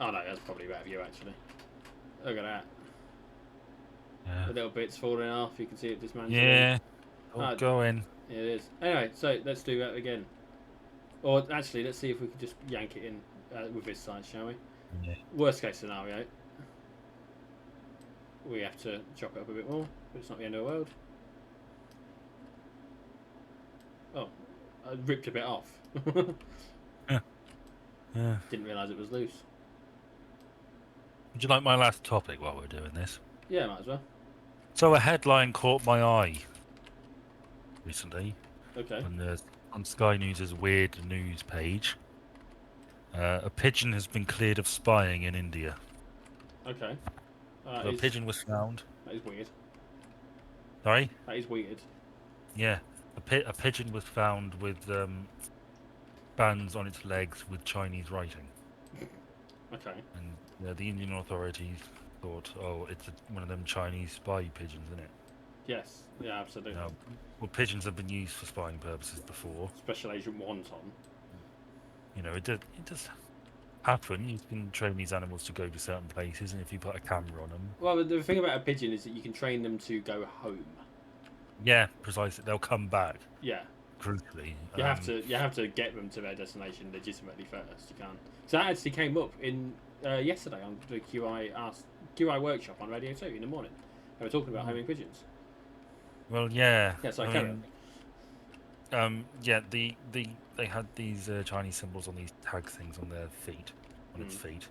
Oh no, that's probably a better view actually. Look at that. Yeah. The little bits falling off, you can see it dismantling. Yeah. Oh, going. It is. Anyway, so let's do that again. Or actually, let's see if we can just yank it in with this side, shall we? Yeah. Worst case scenario, we have to chop it up a bit more, but it's not the end of the world. Oh, I ripped a bit off. Yeah. Didn't realise it was loose. Would you like my last topic while we're doing this? Yeah, might as well. So a headline caught my eye recently. Okay. On Sky News' weird news page. A pigeon has been cleared of spying in India. Okay. So a pigeon was found. That is weird. Sorry? That is weird. Yeah. A pigeon was found with bands on its legs with Chinese writing. Okay. And the Indian authorities thought, oh, it's one of them Chinese spy pigeons, isn't it? Yes. Yeah, absolutely. Now, well, pigeons have been used for spying purposes before. Special Agent Wonton. You know, it does happen. You can train these animals to go to certain places, and if you put a camera on them... Well, the thing about a pigeon is that you can train them to go home. Yeah, precisely. They'll come back. Yeah. Crucially. You have to get them to their destination legitimately first. You can't. So that actually came up in yesterday on the QI workshop on Radio 2 in the morning. They were talking about homing pigeons. Well, yeah. Yeah, so carry on. Yeah, they had these Chinese symbols on these tag things on their feet, its feet.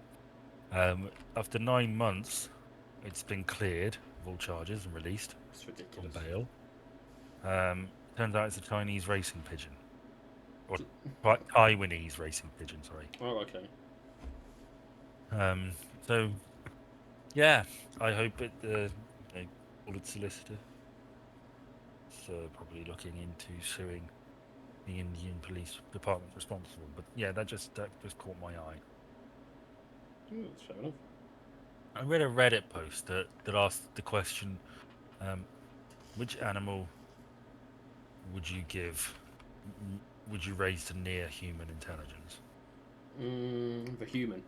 After 9 months, it's been cleared of all charges and released It's ridiculous. on bail. Turns out it's a Chinese racing pigeon, or Taiwanese racing pigeon. Sorry. Oh, okay. So, yeah, I hope it. Call its solicitor. Probably looking into suing the Indian police department responsible. But yeah, that just caught my eye. That's fair enough. I read a Reddit post that asked the question, which animal would you raise to near human intelligence? The human.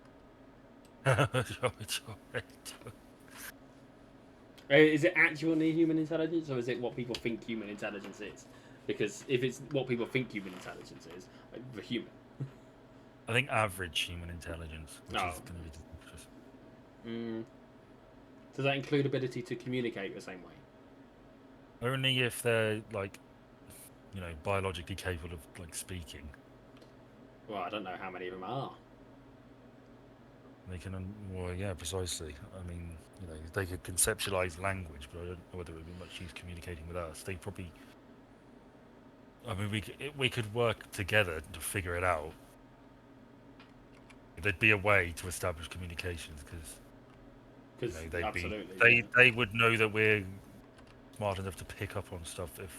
Is it actually human intelligence, or is it what people think human intelligence is? Because if it's what people think human intelligence is, like, the human. I think average human intelligence, which Oh. is going to be just Does that include ability to communicate the same way? only if they're like, biologically capable of like speaking. Well, I don't know how many of them are. They can, well, yeah, precisely. I mean, they could conceptualize language, but I don't know whether it would be much use communicating with us. They probably, I mean, we could work together to figure it out. There'd be a way to establish communications because they would know that we're smart enough to pick up on stuff if,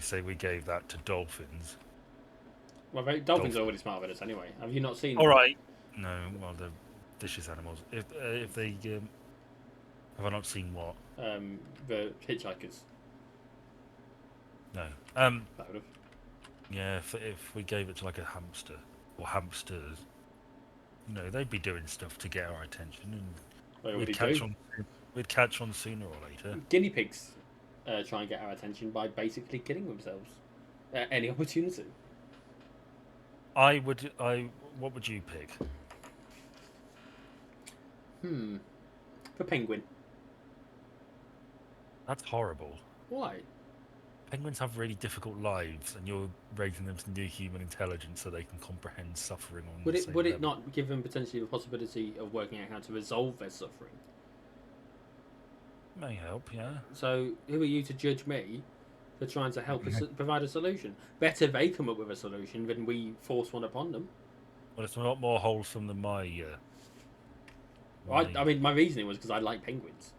say we gave that to dolphins. Well, dolphins are already smarter than us anyway. Have you not seen? All right. No, well, they're vicious animals. If they have I not seen what? The hitchhikers. No. That would have. Yeah, if we gave it to like a hamster or hamsters, they'd be doing stuff to get our attention, and we'd catch on. We'd catch on sooner or later. Guinea pigs try and get our attention by basically killing themselves at any opportunity. What would you pick? The penguin. That's horrible. Why? Penguins have really difficult lives, and you're raising them to new human intelligence so they can comprehend suffering on the same Would it level. not give them potentially the possibility of working out how to resolve their suffering? May help, yeah. So who are you to judge me for trying to help us provide a solution? Better they come up with a solution than we force one upon them. Well, it's a lot more wholesome than my. I mean, my reasoning was because I like penguins.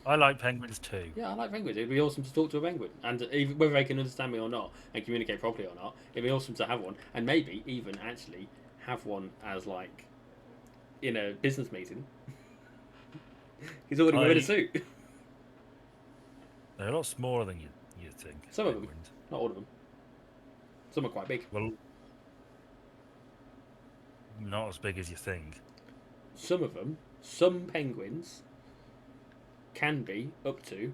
I like penguins too. Yeah, I like penguins. It'd be awesome to talk to a penguin, and even, whether they can understand me or not and communicate properly or not, it'd be awesome to have one, and maybe even actually have one as like in a business meeting. He's already wearing a suit. They're a lot smaller than you think. Some of them, not all of them. Some are quite big. Well, not as big as you think. Some of them, some penguins, can be up to.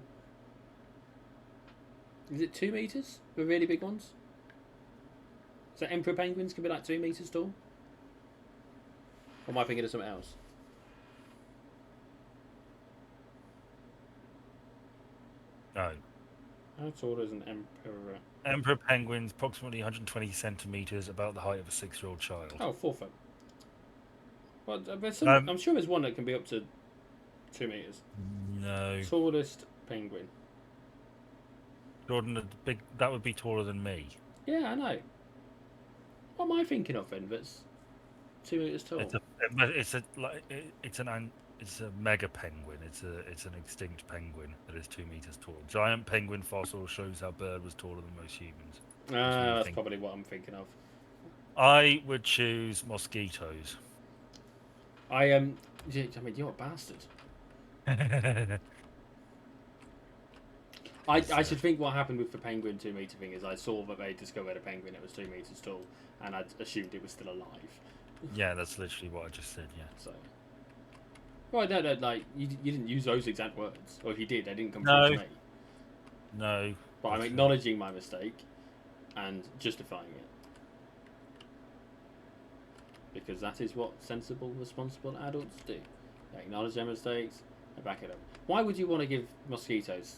Is it 2 meters? The really big ones. So emperor penguins can be like 2 meters tall. Or am I thinking of something else? No. How tall is an emperor? Emperor penguins, approximately 120 centimeters, about the height of a 6-year-old child. Oh, 4 foot. Well, I'm sure there's one that can be up to 2 meters. No. Tallest penguin. Jordan, that would be taller than me. Yeah, I know. What am I thinking of then? That's 2 meters tall. It's a mega penguin. It's an extinct penguin that is 2 meters tall. Giant penguin fossil shows how bird was taller than most humans. That's probably what I'm thinking of. I would choose mosquitoes. I mean, you're a bastard. I should think what happened with the penguin 2 meter thing is I saw that they discovered a penguin that was 2 meters tall, and I assumed it was still alive. Yeah, that's literally what I just said. Yeah. So. Well, no, like you didn't use those exact words, or if you did, they didn't come No. from me. No. But I'm acknowledging my mistake and justifying it. Because that is what sensible, responsible adults do. They acknowledge their mistakes and back it up. Why would you want to give mosquitoes?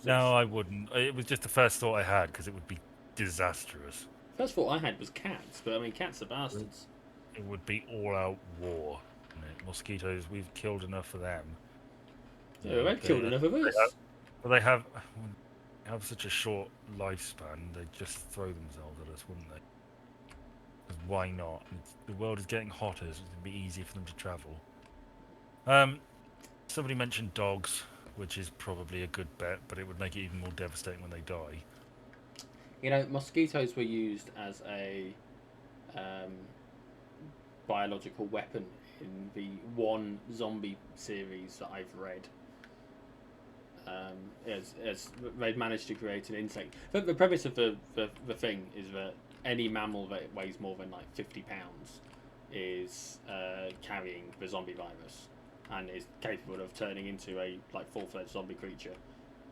No, I wouldn't. It was just the first thought I had because it would be disastrous. First thought I had was cats, but I mean, cats are bastards. It would be all-out war. Mosquitoes, we've killed enough of them. Yeah, they've killed enough of us. But they have such a short lifespan, they'd just throw themselves at us, wouldn't they? Because why not? The world is getting hotter, so it'd be easier for them to travel. Somebody mentioned dogs, which is probably a good bet, but it would make it even more devastating when they die. You know, mosquitoes were used as a biological weapon in the one zombie series that I've read. As they've managed to create an insect. The premise of the thing is that any mammal that weighs more than like 50 pounds is carrying the zombie virus. and is capable of turning into a like full-fledged zombie creature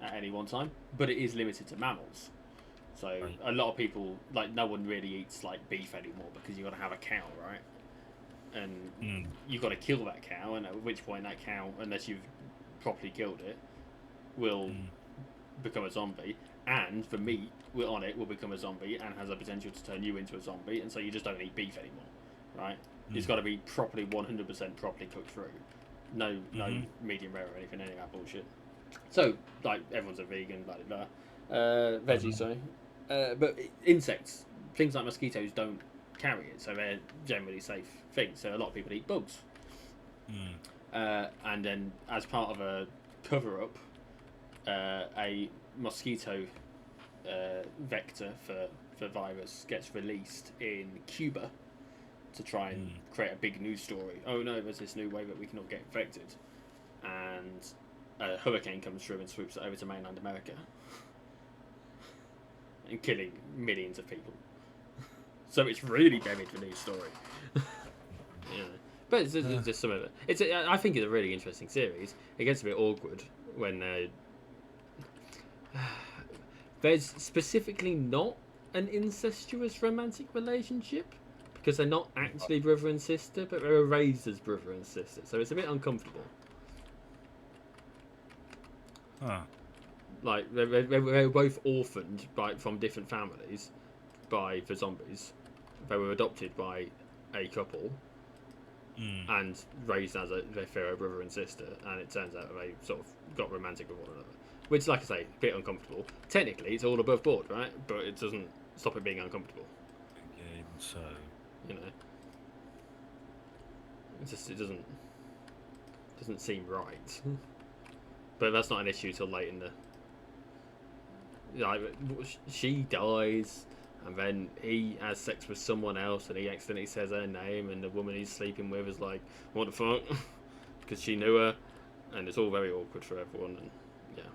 at any one time. But it is limited to mammals. So Right. a lot of people, like, no one really eats like beef anymore because you've got to have a cow, right? And you've got to kill that cow, and at which point that cow, unless you've properly killed it, will become a zombie. And the meat on it will become a zombie and has a potential to turn you into a zombie. And so you just don't eat beef anymore, right? It's got to be properly 100% properly cooked through. No medium rare or anything, any of that bullshit. So like everyone's a vegan, blah blah blah. Veggie, sorry. But insects, things like mosquitoes don't carry it, so they're generally safe things. So a lot of people eat bugs. And then, as part of a cover-up, a mosquito vector for virus gets released in Cuba to try and create a big news story. Oh no, there's this new way that we can all get infected, and a hurricane comes through and swoops it over to mainland America and killing millions of people. So it's really buried the news story. Yeah. But it's just some of it. I think it's a really interesting series. It gets a bit awkward when there's specifically not an incestuous romantic relationship, because they're not actually brother and sister, but they're raised as brother and sister. So it's a bit uncomfortable. Like they were both orphaned from different families by the zombies. They were adopted by a couple and raised as they feel a brother and sister, and it turns out they sort of got romantic with one another, which, like I say, a bit uncomfortable. Technically it's all above board, right? But it doesn't stop it being uncomfortable. Yeah, even so, you know, it doesn't seem right. But that's not an issue till late in the, like, she dies, and then he has sex with someone else, and he accidentally says her name, and the woman he's sleeping with is like, "What the fuck?" Because she knew her, and it's all very awkward for everyone. And yeah,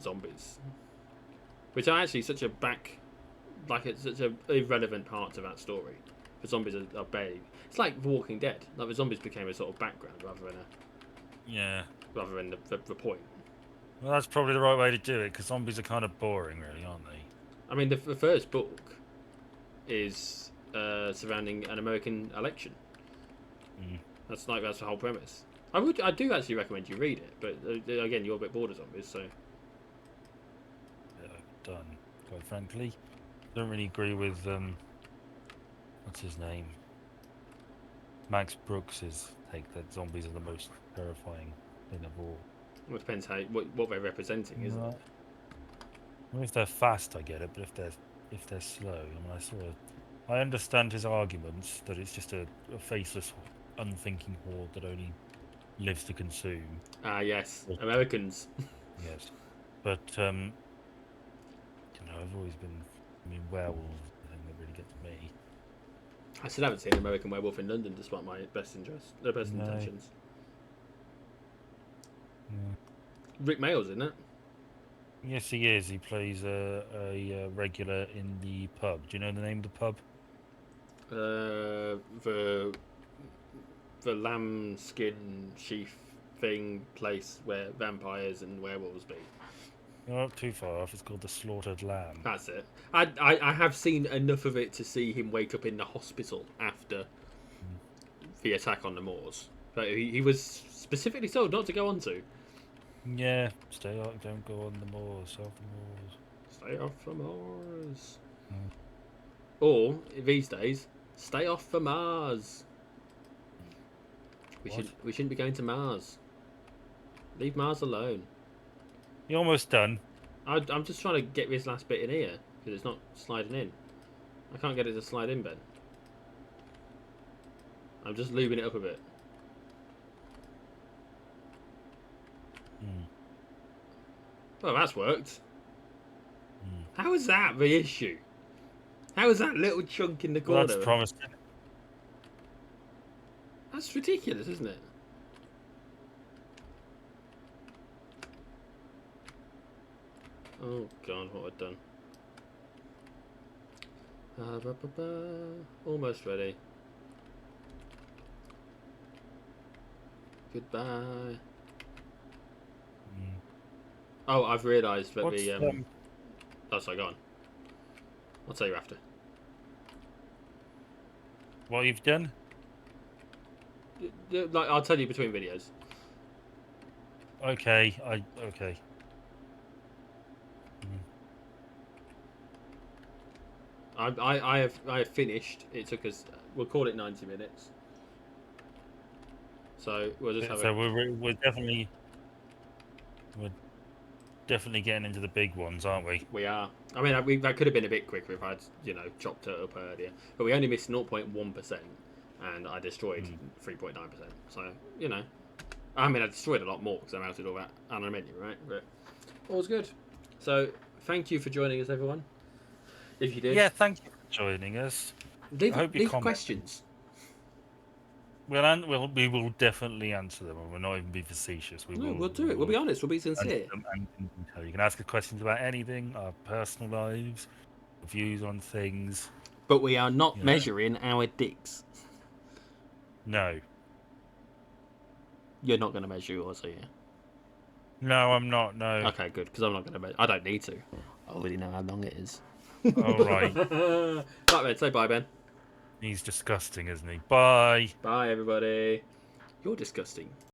zombies, which are actually such a it's such a irrelevant part of that story. The zombies are barely. It's like The Walking Dead. Like the zombies became a sort of background rather than the point. Well, that's probably the right way to do it, because zombies are kind of boring, really, aren't they? I mean, the first book is surrounding an American election. That's the whole premise. I do actually recommend you read it, but again, you're a bit bored of zombies, so. Yeah, done. Quite frankly, don't really agree with what's his name? Max Brooks's take that zombies are the most terrifying thing of all. Well, it depends what they're representing, isn't it? Well, if they're fast, I get it, but if they're slow, I mean, I understand his arguments that it's just a faceless, unthinking horde that only lives to consume. Ah, yes, Americans. Yes, but I've always been. I mean, werewolves are the thing that really gets me. I still haven't seen an American Werewolf in London, despite my best intentions. Yeah. Rick Mayall's in it. Yes, he is. He plays a regular in the pub. Do you know the name of the pub? The lambskin sheath thing place where vampires and werewolves be. You're not too far off. It's called the Slaughtered Lamb. That's it. I have seen enough of it to see him wake up in the hospital after the attack on the moors. But he was specifically told not to go on to. Yeah, stay off. Don't go on the moors. Off the moors. Stay off the moors. Or these days, stay off the Mars. We shouldn't be going to Mars. Leave Mars alone. You're almost done. I'm just trying to get this last bit in here because it's not sliding in. I can't get it to slide in, Ben. I'm just lubing it up a bit. Well, that's worked. How is that the issue? How is that little chunk in the corner? Well, that's promising. That's ridiculous, isn't it? Oh God, what I've done. Almost ready. Goodbye. Mm. Oh, I've realised that What's, the Oh, sorry, go on. I'll tell you after. what you've done? Like, I'll tell you between videos. Okay, okay. I have finished. It took us. We'll call it 90 minutes. So we'll just have So we're definitely getting into the big ones, aren't we? We are. I mean, that could have been a bit quicker if I'd, chopped it up earlier. But we only missed 0.1%, and I destroyed 3.9%. So, I mean, I destroyed a lot more because I melted all that aluminium, right? But all's good. So, thank you for joining us, everyone. If you did. Yeah, thank you for joining us. I hope you leave comment. questions. We will definitely answer them, and we'll not even be facetious. We'll do it. We'll be honest. We'll be sincere. You can ask us questions about anything, our personal lives, views on things. But we are not measuring our dicks. No. You're not going to measure yours, are you? No, I'm not. No. Okay, good. Because I'm not going to measure. I don't need to. I already know how long it is. All right. Right, Ben. Say bye, Ben. He's disgusting, isn't he? Bye. Bye, everybody. You're disgusting.